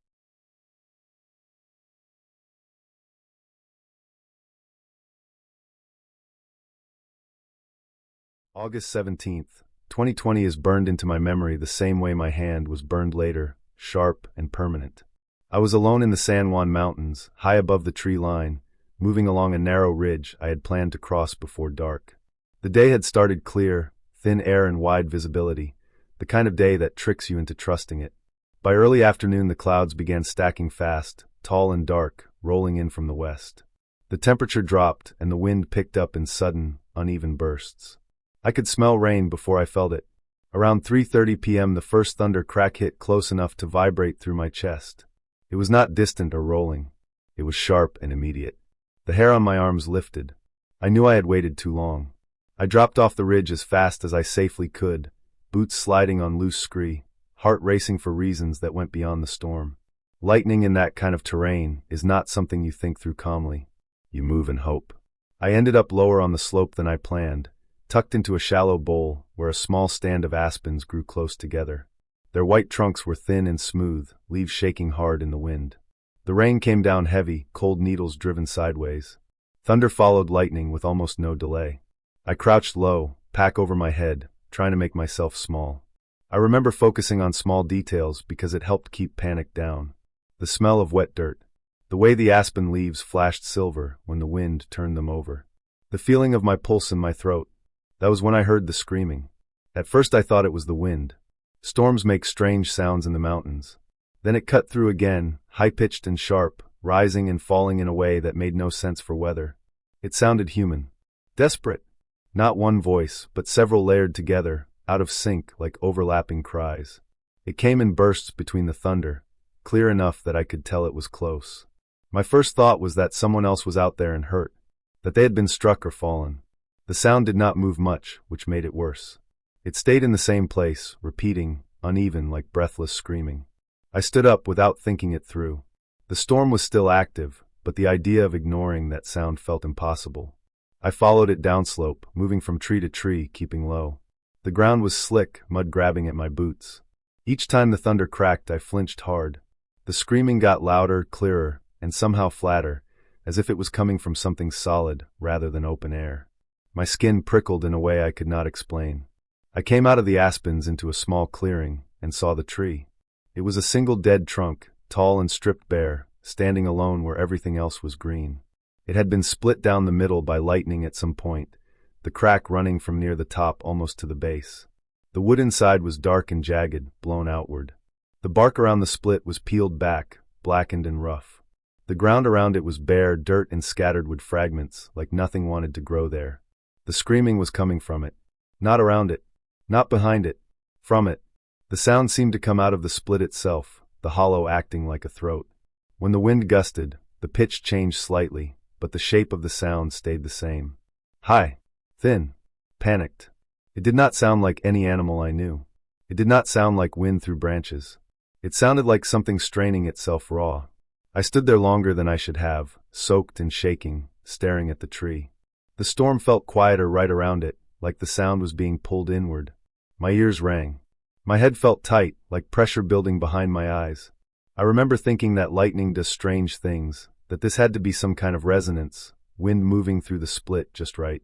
August 17th, 2020 is burned into my memory the same way my hand was burned later, sharp and permanent. I was alone in the San Juan Mountains, high above the tree line, moving along a narrow ridge I had planned to cross before dark. The day had started clear, thin air and wide visibility, the kind of day that tricks you into trusting it. By early afternoon, the clouds began stacking fast, tall and dark, rolling in from the west. The temperature dropped, and the wind picked up in sudden, uneven bursts. I could smell rain before I felt it. Around 3:30 p.m. the first thunder crack hit close enough to vibrate through my chest. It was not distant or rolling. It was sharp and immediate. The hair on my arms lifted. I knew I had waited too long. I dropped off the ridge as fast as I safely could, boots sliding on loose scree, heart racing for reasons that went beyond the storm. Lightning in that kind of terrain is not something you think through calmly. You move and hope. I ended up lower on the slope than I planned, tucked into a shallow bowl where a small stand of aspens grew close together. Their white trunks were thin and smooth, leaves shaking hard in the wind. The rain came down heavy, cold needles driven sideways. Thunder followed lightning with almost no delay. I crouched low, pack over my head, trying to make myself small. I remember focusing on small details because it helped keep panic down. The smell of wet dirt. The way the aspen leaves flashed silver when the wind turned them over. The feeling of my pulse in my throat. That was when I heard the screaming. At first I thought it was the wind. Storms make strange sounds in the mountains. Then it cut through again, high-pitched and sharp, rising and falling in a way that made no sense for weather. It sounded human. Desperate. Not one voice, but several layered together, out of sync like overlapping cries. It came in bursts between the thunder, clear enough that I could tell it was close. My first thought was that someone else was out there and hurt, that they had been struck or fallen. The sound did not move much, which made it worse. It stayed in the same place, repeating, uneven like breathless screaming. I stood up without thinking it through. The storm was still active, but the idea of ignoring that sound felt impossible. I followed it downslope, moving from tree to tree, keeping low. The ground was slick, mud grabbing at my boots. Each time the thunder cracked, I flinched hard. The screaming got louder, clearer, and somehow flatter, as if it was coming from something solid rather than open air. My skin prickled in a way I could not explain. I came out of the aspens into a small clearing and saw the tree. It was a single dead trunk, tall and stripped bare, standing alone where everything else was green. It had been split down the middle by lightning at some point, the crack running from near the top almost to the base. The wood inside was dark and jagged, blown outward. The bark around the split was peeled back, blackened and rough. The ground around it was bare, dirt and scattered wood fragments, like nothing wanted to grow there. The screaming was coming from it. Not around it. Not behind it. From it. The sound seemed to come out of the split itself, the hollow acting like a throat. When the wind gusted, the pitch changed slightly, but the shape of the sound stayed the same. High. Thin. Panicked. It did not sound like any animal I knew. It did not sound like wind through branches. It sounded like something straining itself raw. I stood there longer than I should have, soaked and shaking, staring at the tree. The storm felt quieter right around it, like the sound was being pulled inward. My ears rang. My head felt tight, like pressure building behind my eyes. I remember thinking that lightning does strange things, that this had to be some kind of resonance, wind moving through the split just right.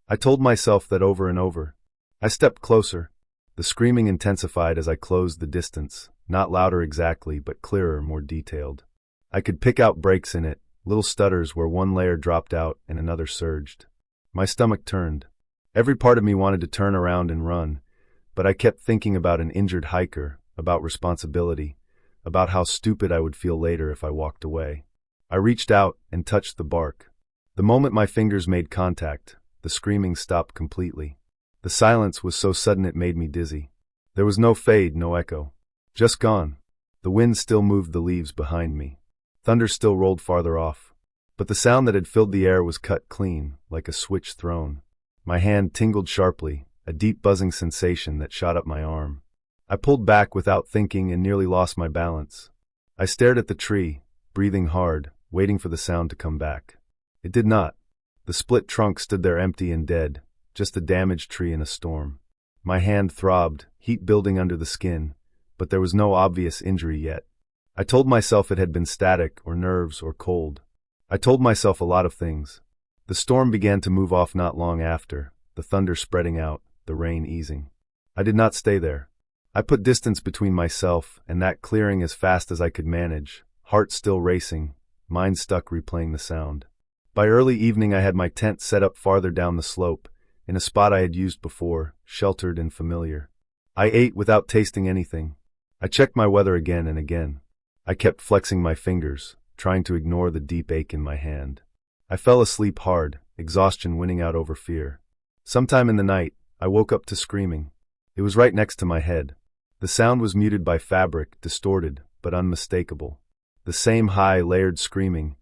I told myself that over and over. I stepped closer. The screaming intensified as I closed the distance, not louder exactly, but clearer, more detailed. I could pick out breaks in it, little stutters where one layer dropped out and another surged. My stomach turned. Every part of me wanted to turn around and run, but I kept thinking about an injured hiker, about responsibility, about how stupid I would feel later if I walked away. I reached out and touched the bark. The moment my fingers made contact, the screaming stopped completely. The silence was so sudden it made me dizzy. There was no fade, no echo. Just gone. The wind still moved the leaves behind me. Thunder still rolled farther off. But the sound that had filled the air was cut clean, like a switch thrown. My hand tingled sharply, a deep buzzing sensation that shot up my arm. I pulled back without thinking and nearly lost my balance. I stared at the tree, breathing hard, waiting for the sound to come back. It did not. The split trunk stood there empty and dead, just a damaged tree in a storm. My hand throbbed, heat building under the skin, but there was no obvious injury yet. I told myself it had been static or nerves or cold. I told myself a lot of things. The storm began to move off not long after, the thunder spreading out, the rain easing. I did not stay there. I put distance between myself and that clearing as fast as I could manage, heart still racing, mind stuck replaying the sound. By early evening I had my tent set up farther down the slope, in a spot I had used before, sheltered and familiar. I ate without tasting anything. I checked my weather again and again. I kept flexing my fingers, trying to ignore the deep ache in my hand. I fell asleep hard, exhaustion winning out over fear. Sometime in the night, I woke up to screaming. It was right next to my head. The sound was muted by fabric, distorted, but unmistakable. The same high, layered screaming,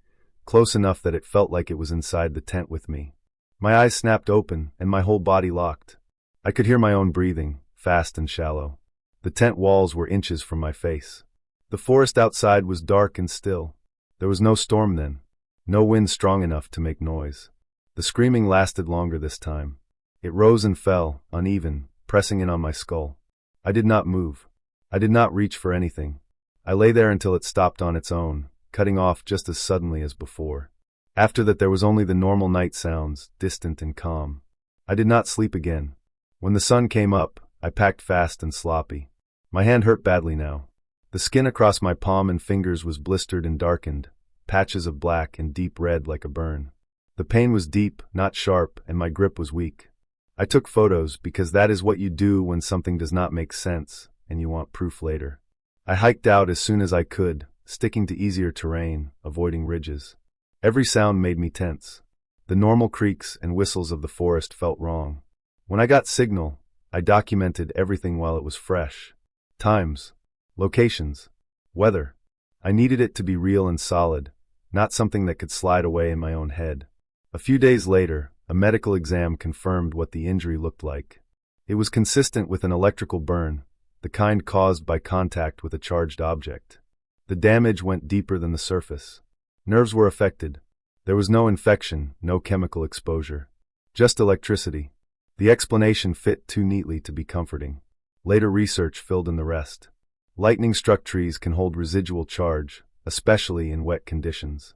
close enough that it felt like it was inside the tent with me. My eyes snapped open, and my whole body locked. I could hear my own breathing, fast and shallow. The tent walls were inches from my face. The forest outside was dark and still. There was no storm then, no wind strong enough to make noise. The screaming lasted longer this time. It rose and fell, uneven, pressing in on my skull. I did not move. I did not reach for anything. I lay there until it stopped on its own, cutting off just as suddenly as before. After that there was only the normal night sounds, distant and calm. I did not sleep again. When the sun came up, I packed fast and sloppy. My hand hurt badly now. The skin across my palm and fingers was blistered and darkened, patches of black and deep red like a burn. The pain was deep, not sharp, and my grip was weak. I took photos because that is what you do when something does not make sense and you want proof later. I hiked out as soon as I could, sticking to easier terrain, avoiding ridges. Every sound made me tense. The normal creaks and whistles of the forest felt wrong. When I got signal, I documented everything while it was fresh. Times, locations, weather. I needed it to be real and solid, not something that could slide away in my own head. A few days later, a medical exam confirmed what the injury looked like. It was consistent with an electrical burn, the kind caused by contact with a charged object. The damage went deeper than the surface. Nerves were affected. There was no infection, no chemical exposure. Just electricity. The explanation fit too neatly to be comforting. Later research filled in the rest. Lightning-struck trees can hold residual charge, especially in wet conditions.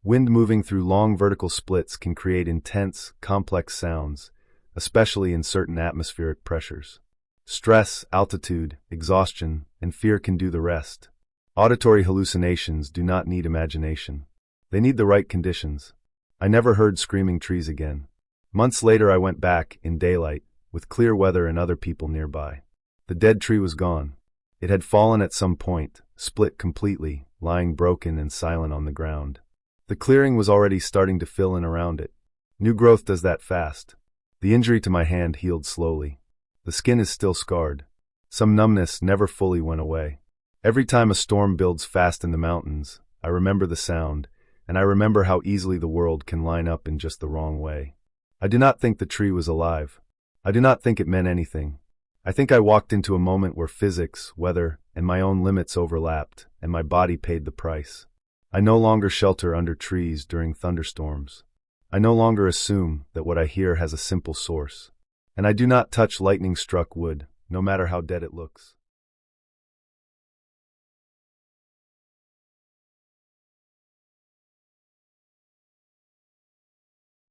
Wind moving through long vertical splits can create intense, complex sounds, especially in certain atmospheric pressures. Stress, altitude, exhaustion, and fear can do the rest. Auditory hallucinations do not need imagination. They need the right conditions. I never heard screaming trees again. Months later I went back, in daylight, with clear weather and other people nearby. The dead tree was gone. It had fallen at some point, split completely, lying broken and silent on the ground. The clearing was already starting to fill in around it. New growth does that fast. The injury to my hand healed slowly. The skin is still scarred. Some numbness never fully went away. Every time a storm builds fast in the mountains, I remember the sound, and I remember how easily the world can line up in just the wrong way. I do not think the tree was alive. I do not think it meant anything. I think I walked into a moment where physics, weather, and my own limits overlapped, and my body paid the price. I no longer shelter under trees during thunderstorms. I no longer assume that what I hear has a simple source. And I do not touch lightning-struck wood, no matter how dead it looks.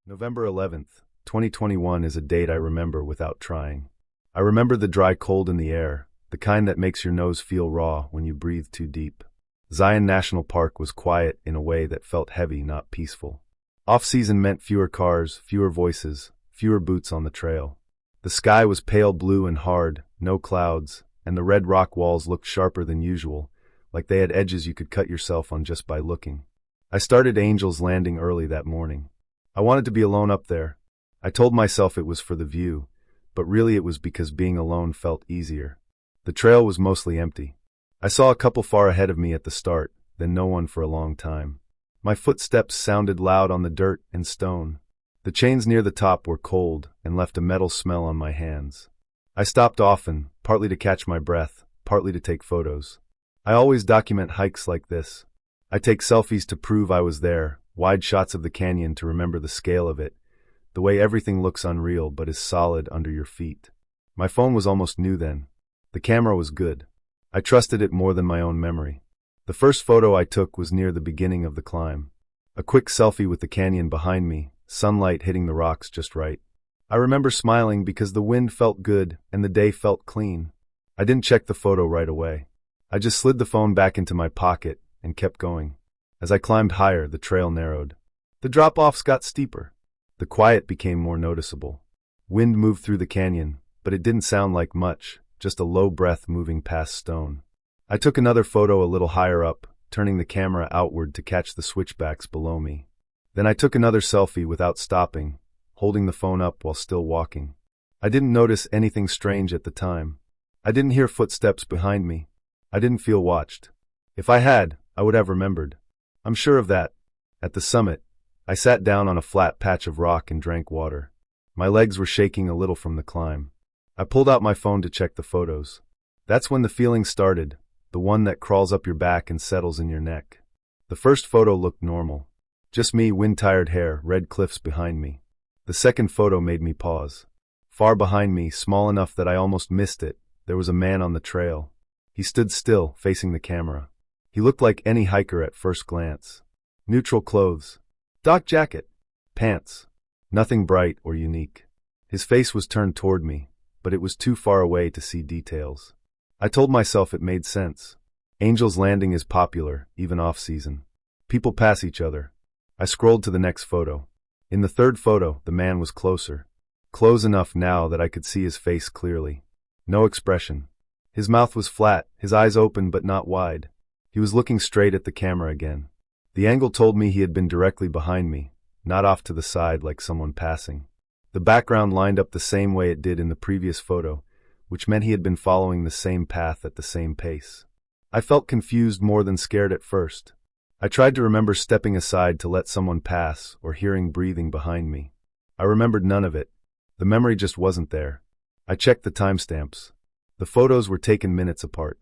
November 11th, 2021 is a date I remember without trying. I remember the dry cold in the air, the kind that makes your nose feel raw when you breathe too deep. Zion National Park was quiet in a way that felt heavy, not peaceful. Off-season meant fewer cars, fewer voices, fewer boots on the trail. The sky was pale blue and hard, no clouds, and the red rock walls looked sharper than usual, like they had edges you could cut yourself on just by looking. I started Angel's Landing early that morning. I wanted to be alone up there. I told myself it was for the view, but really it was because being alone felt easier. The trail was mostly empty. I saw a couple far ahead of me at the start, then no one for a long time. My footsteps sounded loud on the dirt and stone. The chains near the top were cold and left a metal smell on my hands. I stopped often, partly to catch my breath, partly to take photos. I always document hikes like this. I take selfies to prove I was there, wide shots of the canyon to remember the scale of it, the way everything looks unreal but is solid under your feet. My phone was almost new then. The camera was good. I trusted it more than my own memory. The first photo I took was near the beginning of the climb. A quick selfie with the canyon behind me, sunlight hitting the rocks just right. I remember smiling because the wind felt good and the day felt clean. I didn't check the photo right away. I just slid the phone back into my pocket and kept going. As I climbed higher, the trail narrowed. The drop-offs got steeper. The quiet became more noticeable. Wind moved through the canyon, but it didn't sound like much, just a low breath moving past stone. I took another photo a little higher up, turning the camera outward to catch the switchbacks below me. Then I took another selfie without stopping, holding the phone up while still walking. I didn't notice anything strange at the time. I didn't hear footsteps behind me. I didn't feel watched. If I had, I would have remembered. I'm sure of that. At the summit, I sat down on a flat patch of rock and drank water. My legs were shaking a little from the climb. I pulled out my phone to check the photos. That's when the feeling started, the one that crawls up your back and settles in your neck. The first photo looked normal. Just me, wind-tired hair, red cliffs behind me. The second photo made me pause. Far behind me, small enough that I almost missed it, there was a man on the trail. He stood still, facing the camera. He looked like any hiker at first glance. Neutral clothes. Dock jacket. Pants. Nothing bright or unique. His face was turned toward me, but it was too far away to see details. I told myself it made sense. Angel's Landing is popular, even off-season. People pass each other. I scrolled to the next photo. In the third photo, the man was closer. Close enough now that I could see his face clearly. No expression. His mouth was flat, his eyes open but not wide. He was looking straight at the camera again. The angle told me he had been directly behind me, not off to the side like someone passing. The background lined up the same way it did in the previous photo, which meant he had been following the same path at the same pace. I felt confused more than scared at first. I tried to remember stepping aside to let someone pass or hearing breathing behind me. I remembered none of it. The memory just wasn't there. I checked the timestamps. The photos were taken minutes apart.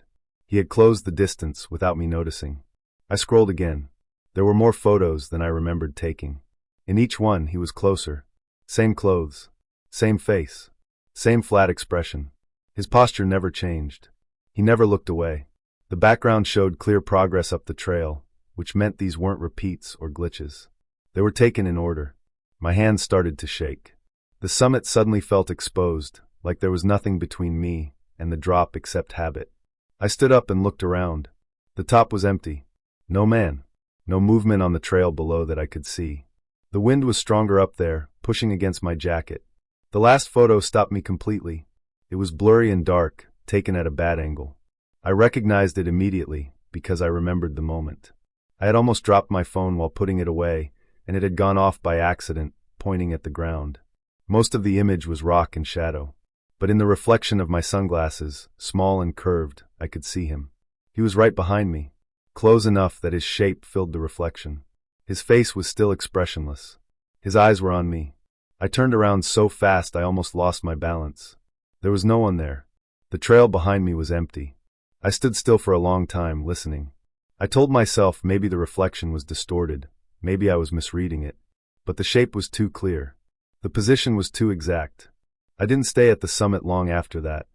He had closed the distance without me noticing. I scrolled again. There were more photos than I remembered taking. In each one, he was closer. Same clothes. Same face. Same flat expression. His posture never changed. He never looked away. The background showed clear progress up the trail, which meant these weren't repeats or glitches. They were taken in order. My hands started to shake. The summit suddenly felt exposed, like there was nothing between me and the drop except habit. I stood up and looked around. The top was empty. No man. No movement on the trail below that I could see. The wind was stronger up there, pushing against my jacket. The last photo stopped me completely. It was blurry and dark, taken at a bad angle. I recognized it immediately, because I remembered the moment. I had almost dropped my phone while putting it away, and it had gone off by accident, pointing at the ground. Most of the image was rock and shadow. But in the reflection of my sunglasses, small and curved, I could see him. He was right behind me, close enough that his shape filled the reflection. His face was still expressionless. His eyes were on me. I turned around so fast I almost lost my balance. There was no one there. The trail behind me was empty. I stood still for a long time, listening. I told myself maybe the reflection was distorted, maybe I was misreading it. But the shape was too clear. The position was too exact. I didn't stay at the summit long after that.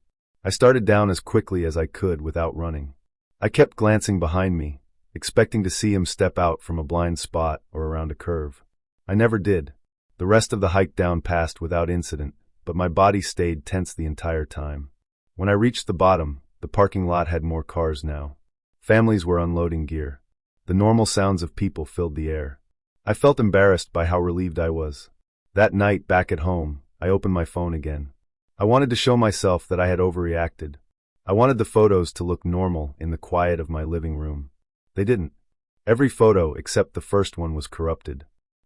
I started down as quickly as I could without running. I kept glancing behind me, expecting to see him step out from a blind spot or around a curve. I never did. The rest of the hike down passed without incident, but my body stayed tense the entire time. When I reached the bottom, the parking lot had more cars now. Families were unloading gear. The normal sounds of people filled the air. I felt embarrassed by how relieved I was. That night, back at home, I opened my phone again. I wanted to show myself that I had overreacted. I wanted the photos to look normal in the quiet of my living room. They didn't. Every photo except the first one was corrupted.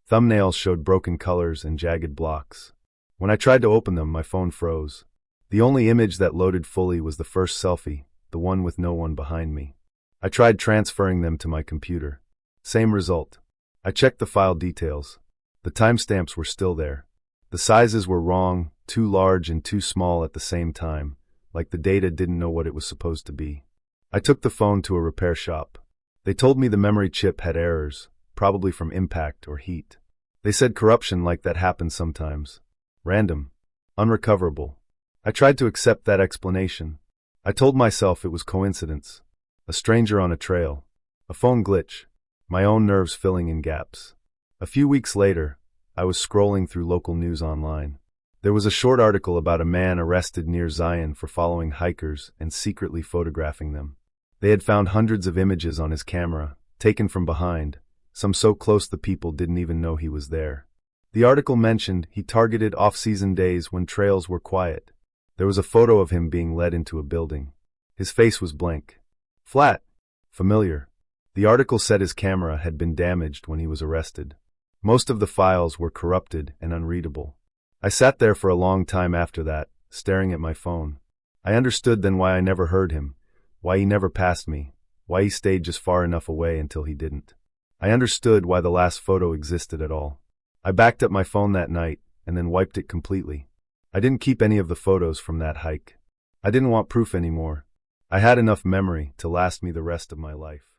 Thumbnails showed broken colors and jagged blocks. When I tried to open them, my phone froze. The only image that loaded fully was the first selfie, the one with no one behind me. I tried transferring them to my computer. Same result. I checked the file details. The timestamps were still there. The sizes were wrong, too large and too small at the same time, like the data didn't know what it was supposed to be. I took the phone to a repair shop. They told me the memory chip had errors, probably from impact or heat. They said corruption like that happens sometimes. Random. Unrecoverable. I tried to accept that explanation. I told myself it was coincidence. A stranger on a trail. A phone glitch. My own nerves filling in gaps. A few weeks later, I was scrolling through local news online. There was a short article about a man arrested near Zion for following hikers and secretly photographing them. They had found hundreds of images on his camera, taken from behind, some so close the people didn't even know he was there. The article mentioned he targeted off-season days when trails were quiet. There was a photo of him being led into a building. His face was blank. Flat. Familiar. The article said his camera had been damaged when he was arrested. Most of the files were corrupted and unreadable. I sat there for a long time after that, staring at my phone. I understood then why I never heard him, why he never passed me, why he stayed just far enough away until he didn't. I understood why the last photo existed at all. I backed up my phone that night and then wiped it completely. I didn't keep any of the photos from that hike. I didn't want proof anymore. I had enough memory to last me the rest of my life.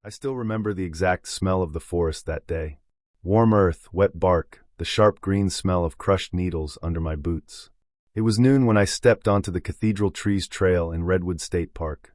I still remember the exact smell of the forest that day. Warm earth, wet bark, the sharp green smell of crushed needles under my boots. It was noon when I stepped onto the Cathedral Trees Trail in Redwood State Park.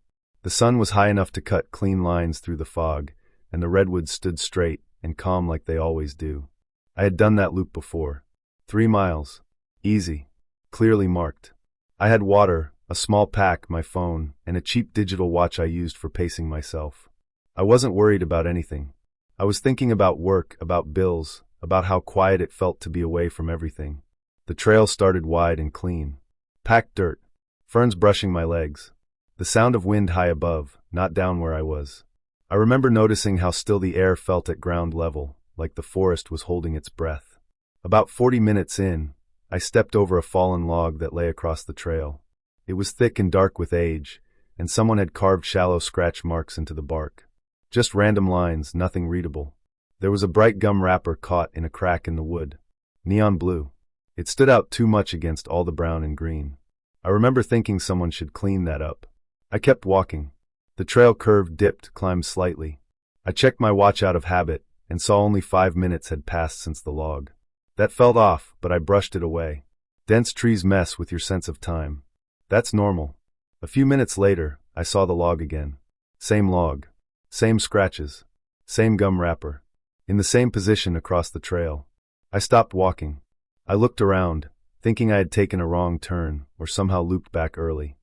The sun was high enough to cut clean lines through the fog, and the redwoods stood straight and calm like they always do. I had done that loop before. 3 miles. Easy. Clearly marked. I had water, a small pack, my phone, and a cheap digital watch I used for pacing myself. I wasn't worried about anything. I was thinking about work, about bills, about how quiet it felt to be away from everything. The trail started wide and clean. Packed dirt. Ferns brushing my legs. The sound of wind high above, not down where I was. I remember noticing how still the air felt at ground level, like the forest was holding its breath. About 40 minutes in, I stepped over a fallen log that lay across the trail. It was thick and dark with age, and someone had carved shallow scratch marks into the bark. Just random lines, nothing readable. There was a bright gum wrapper caught in a crack in the wood. Neon blue. It stood out too much against all the brown and green. I remember thinking someone should clean that up. I kept walking. The trail curved, dipped, climbed slightly. I checked my watch out of habit and saw only 5 minutes had passed since the log. That felt off, but I brushed it away. Dense trees mess with your sense of time. That's normal. A few minutes later, I saw the log again. Same log. Same scratches. Same gum wrapper. In the same position across the trail. I stopped walking. I looked around, thinking I had taken a wrong turn or somehow looped back early.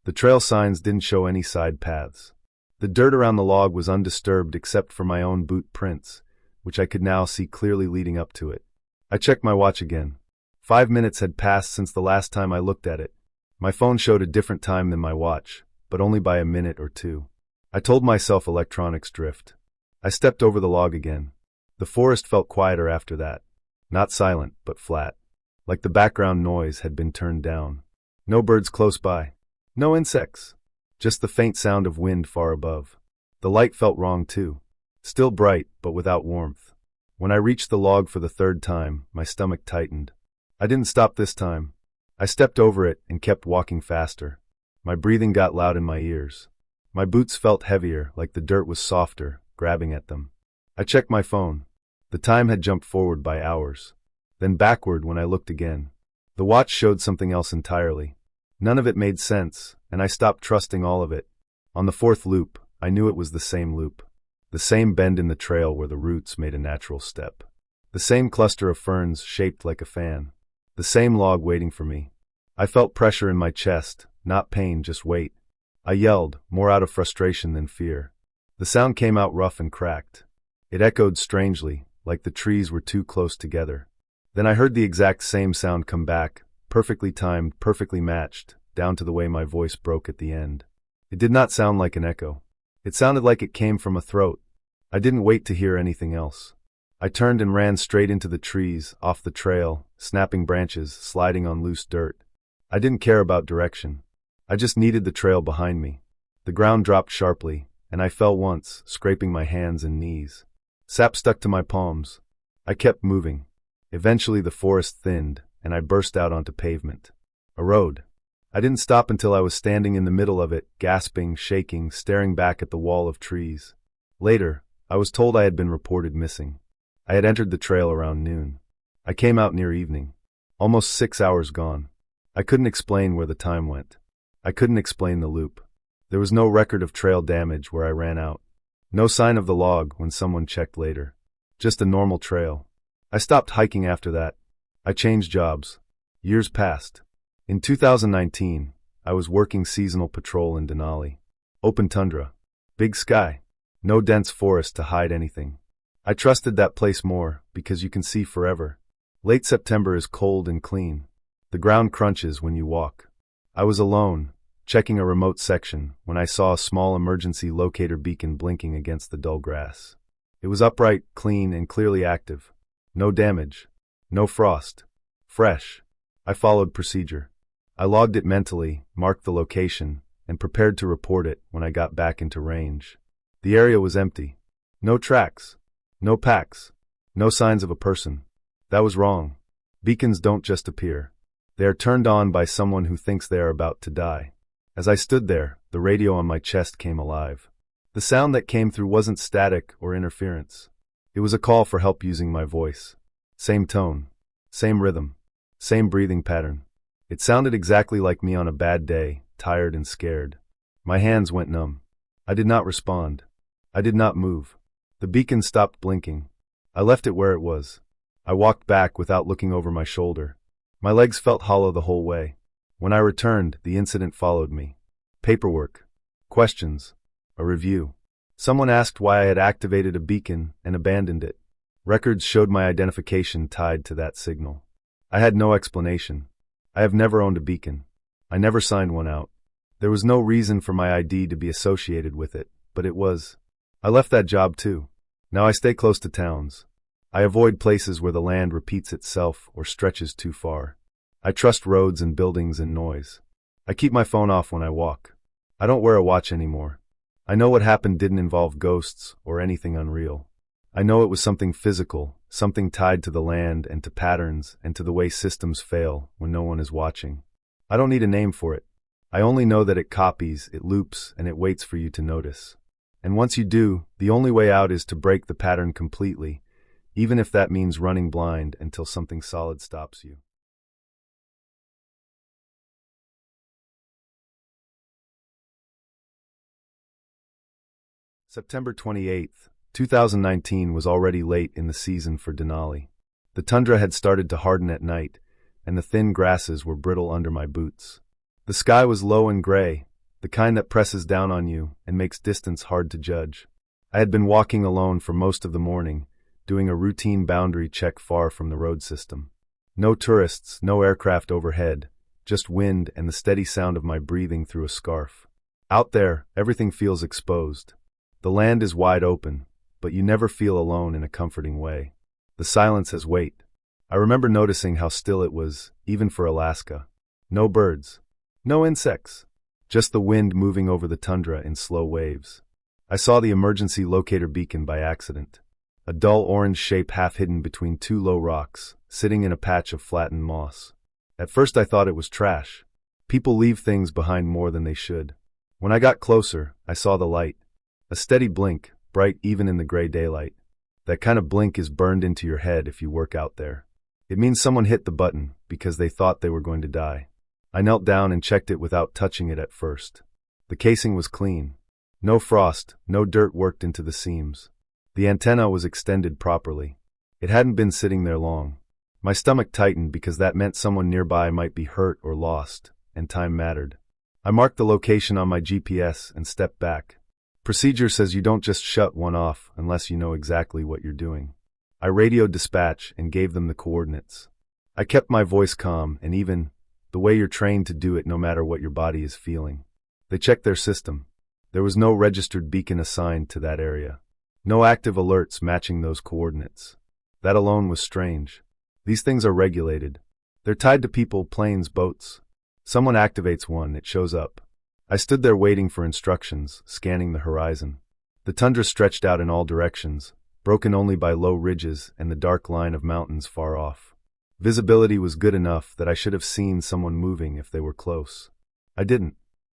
The trail signs didn't show any side paths. The dirt around the log was undisturbed except for my own boot prints, which I could now see clearly leading up to it. I checked my watch again. 5 minutes had passed since the last time I looked at it. My phone showed a different time than my watch, but only by a minute or two. I told myself electronics drift. I stepped over the log again. The forest felt quieter after that. Not silent, but flat. Like the background noise had been turned down. No birds close by. No insects. Just the faint sound of wind far above. The light felt wrong too. Still bright, but without warmth. When I reached the log for the 3rd time, my stomach tightened. I didn't stop this time. I stepped over it and kept walking faster. My breathing got loud in my ears. My boots felt heavier, like the dirt was softer, grabbing at them. I checked my phone. The time had jumped forward by hours. Then backward when I looked again. The watch showed something else entirely. None of it made sense, and I stopped trusting all of it. On the 4th loop, I knew it was the same loop. The same bend in the trail where the roots made a natural step. The same cluster of ferns shaped like a fan. The same log waiting for me. I felt pressure in my chest, not pain, just weight. I yelled, more out of frustration than fear. The sound came out rough and cracked. It echoed strangely, like the trees were too close together. Then I heard the exact same sound come back, perfectly timed, perfectly matched, down to the way my voice broke at the end. It did not sound like an echo. It sounded like it came from a throat. I didn't wait to hear anything else. I turned and ran straight into the trees, off the trail, snapping branches, sliding on loose dirt. I didn't care about direction. I just needed the trail behind me. The ground dropped sharply, and I fell once, scraping my hands and knees. Sap stuck to my palms. I kept moving. Eventually the forest thinned, and I burst out onto pavement. A road. I didn't stop until I was standing in the middle of it, gasping, shaking, staring back at the wall of trees. Later, I was told I had been reported missing. I had entered the trail around noon. I came out near evening. Almost 6 hours gone. I couldn't explain where the time went. I couldn't explain the loop. There was no record of trail damage where I ran out. No sign of the log when someone checked later. Just a normal trail. I stopped hiking after that. I changed jobs. Years passed. In 2019, I was working seasonal patrol in Denali. Open tundra. Big sky. No dense forest to hide anything. I trusted that place more, because you can see forever. Late September is cold and clean. The ground crunches when you walk. I was alone, checking a remote section, when I saw a small emergency locator beacon blinking against the dull grass. It was upright, clean, and clearly active. No damage. No frost. Fresh. I followed procedure. I logged it mentally, marked the location, and prepared to report it when I got back into range. The area was empty. No tracks. No packs. No signs of a person. That was wrong. Beacons don't just appear. They are turned on by someone who thinks they are about to die. As I stood there, the radio on my chest came alive. The sound that came through wasn't static or interference. It was a call for help using my voice. Same tone. Same rhythm. Same breathing pattern. It sounded exactly like me on a bad day, tired and scared. My hands went numb. I did not respond. I did not move. The beacon stopped blinking. I left it where it was. I walked back without looking over my shoulder. My legs felt hollow the whole way. When I returned, the incident followed me. Paperwork. Questions. A review. Someone asked why I had activated a beacon and abandoned it. Records showed my identification tied to that signal. I had no explanation. I have never owned a beacon. I never signed one out. There was no reason for my ID to be associated with it, but it was. I left that job too. Now I stay close to towns. I avoid places where the land repeats itself or stretches too far. I trust roads and buildings and noise. I keep my phone off when I walk. I don't wear a watch anymore. I know what happened didn't involve ghosts or anything unreal. I know it was something physical, something tied to the land and to patterns and to the way systems fail when no one is watching. I don't need a name for it. I only know that it copies, it loops, and it waits for you to notice. And once you do, the only way out is to break the pattern completely, even if that means running blind until something solid stops you. September 28th, 2019 was already late in the season for Denali. The tundra had started to harden at night, and the thin grasses were brittle under my boots. The sky was low and gray, the kind that presses down on you and makes distance hard to judge. I had been walking alone for most of the morning, doing a routine boundary check far from the road system. No tourists, no aircraft overhead, just wind and the steady sound of my breathing through a scarf. Out there, everything feels exposed. The land is wide open, but you never feel alone in a comforting way. The silence has weight. I remember noticing how still it was, even for Alaska. No birds. No insects. Just the wind moving over the tundra in slow waves. I saw the emergency locator beacon by accident. A dull orange shape half hidden between two low rocks, sitting in a patch of flattened moss. At first I thought it was trash. People leave things behind more than they should. When I got closer, I saw the light. A steady blink, bright even in the gray daylight. That kind of blink is burned into your head if you work out there. It means someone hit the button because they thought they were going to die. I knelt down and checked it without touching it at first. The casing was clean. No frost, no dirt worked into the seams. The antenna was extended properly. It hadn't been sitting there long. My stomach tightened because that meant someone nearby might be hurt or lost, and time mattered. I marked the location on my GPS and stepped back. Procedure says you don't just shut one off unless you know exactly what you're doing. I radioed dispatch and gave them the coordinates. I kept my voice calm and even, the way you're trained to do it no matter what your body is feeling. They checked their system. There was no registered beacon assigned to that area. No active alerts matching those coordinates. That alone was strange. These things are regulated. They're tied to people, planes, boats. Someone activates one, it shows up. I stood there waiting for instructions, scanning the horizon. The tundra stretched out in all directions, broken only by low ridges and the dark line of mountains far off. Visibility was good enough that I should have seen someone moving if they were close. I didn't.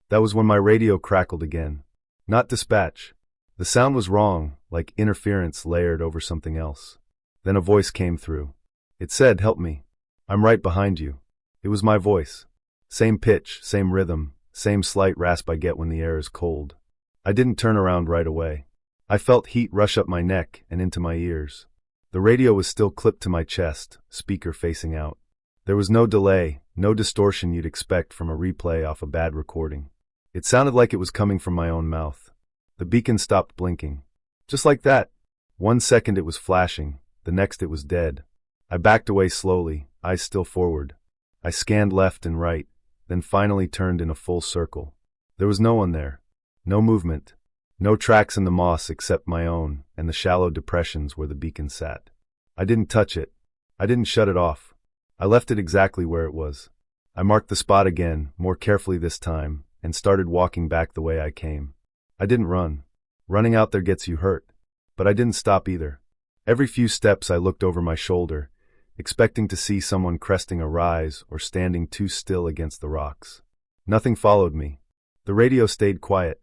That was when my radio crackled again. Not dispatch. The sound was wrong, like interference layered over something else. Then a voice came through. It said, "Help me. I'm right behind you." It was my voice. Same pitch, same rhythm, same slight rasp I get when the air is cold. I didn't turn around right away. I felt heat rush up my neck and into my ears. The radio was still clipped to my chest, speaker facing out. There was no delay, no distortion you'd expect from a replay off a bad recording. It sounded like it was coming from my own mouth. The beacon stopped blinking. Just like that. 1 second it was flashing, the next it was dead. I backed away slowly, eyes still forward. I scanned left and right, then finally turned in a full circle. There was no one there. No movement. No tracks in the moss except my own and the shallow depressions where the beacon sat. I didn't touch it. I didn't shut it off. I left it exactly where it was. I marked the spot again, more carefully this time, and started walking back the way I came. I didn't run. Running out there gets you hurt. But I didn't stop either. Every few steps I looked over my shoulder, expecting to see someone cresting a rise or standing too still against the rocks. Nothing followed me. The radio stayed quiet.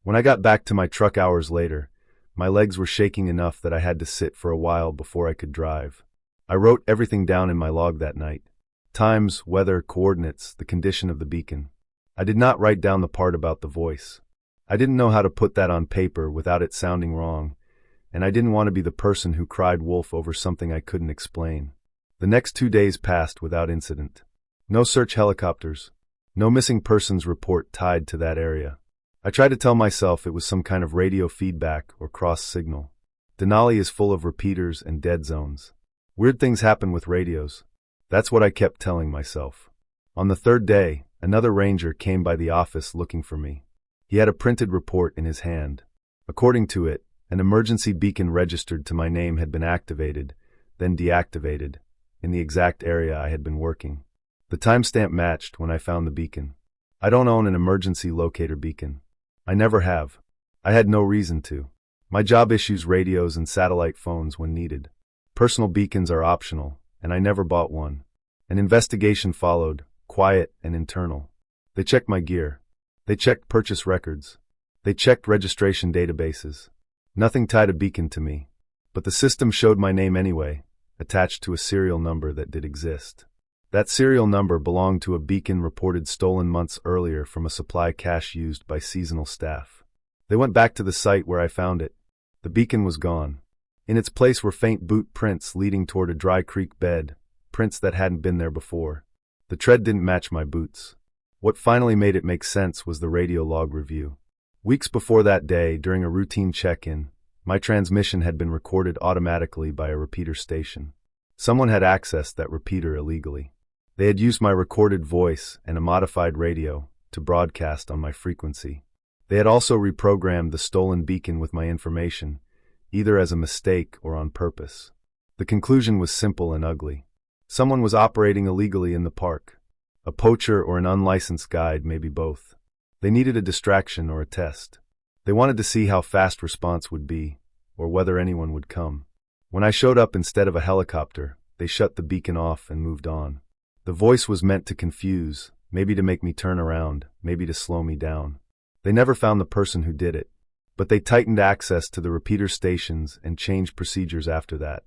When I got back to my truck hours later, my legs were shaking enough that I had to sit for a while before I could drive. I wrote everything down in my log that night. Times, weather, coordinates, the condition of the beacon. I did not write down the part about the voice. I didn't know how to put that on paper without it sounding wrong, and I didn't want to be the person who cried wolf over something I couldn't explain. The next 2 days passed without incident. No search helicopters. No missing persons report tied to that area. I tried to tell myself it was some kind of radio feedback or cross signal. Denali is full of repeaters and dead zones. Weird things happen with radios. That's what I kept telling myself. On the third day, another ranger came by the office looking for me. He had a printed report in his hand. According to it, an emergency beacon registered to my name had been activated, then deactivated, in the exact area I had been working. The timestamp matched when I found the beacon. I don't own an emergency locator beacon. I never have. I had no reason to. My job issues radios and satellite phones when needed. Personal beacons are optional, and I never bought one. An investigation followed, quiet and internal. They checked my gear. They checked purchase records. They checked registration databases. Nothing tied a beacon to me. But the system showed my name anyway, attached to a serial number that did exist. That serial number belonged to a beacon reported stolen months earlier from a supply cache used by seasonal staff. They went back to the site where I found it. The beacon was gone. In its place were faint boot prints leading toward a dry creek bed, prints that hadn't been there before. The tread didn't match my boots. What finally made it make sense was the radio log review. Weeks before that day, during a routine check-in, my transmission had been recorded automatically by a repeater station. Someone had accessed that repeater illegally. They had used my recorded voice and a modified radio to broadcast on my frequency. They had also reprogrammed the stolen beacon with my information, either as a mistake or on purpose. The conclusion was simple and ugly. Someone was operating illegally in the park. A poacher or an unlicensed guide, maybe both. They needed a distraction or a test. They wanted to see how fast response would be, or whether anyone would come. When I showed up instead of a helicopter, they shut the beacon off and moved on. The voice was meant to confuse, maybe to make me turn around, maybe to slow me down. They never found the person who did it, but they tightened access to the repeater stations and changed procedures after that.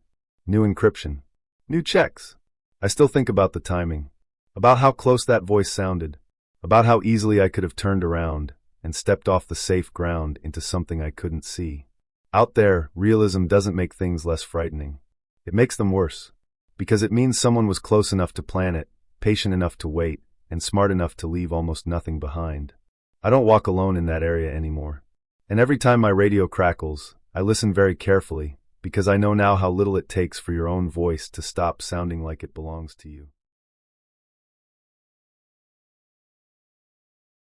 New encryption. New checks. I still think about the timing, about how close that voice sounded, about how easily I could have turned around and stepped off the safe ground into something I couldn't see. Out there, realism doesn't make things less frightening. It makes them worse, because it means someone was close enough to plan it, patient enough to wait, and smart enough to leave almost nothing behind. I don't walk alone in that area anymore. And every time my radio crackles, I listen very carefully, because I know now how little it takes for your own voice to stop sounding like it belongs to you.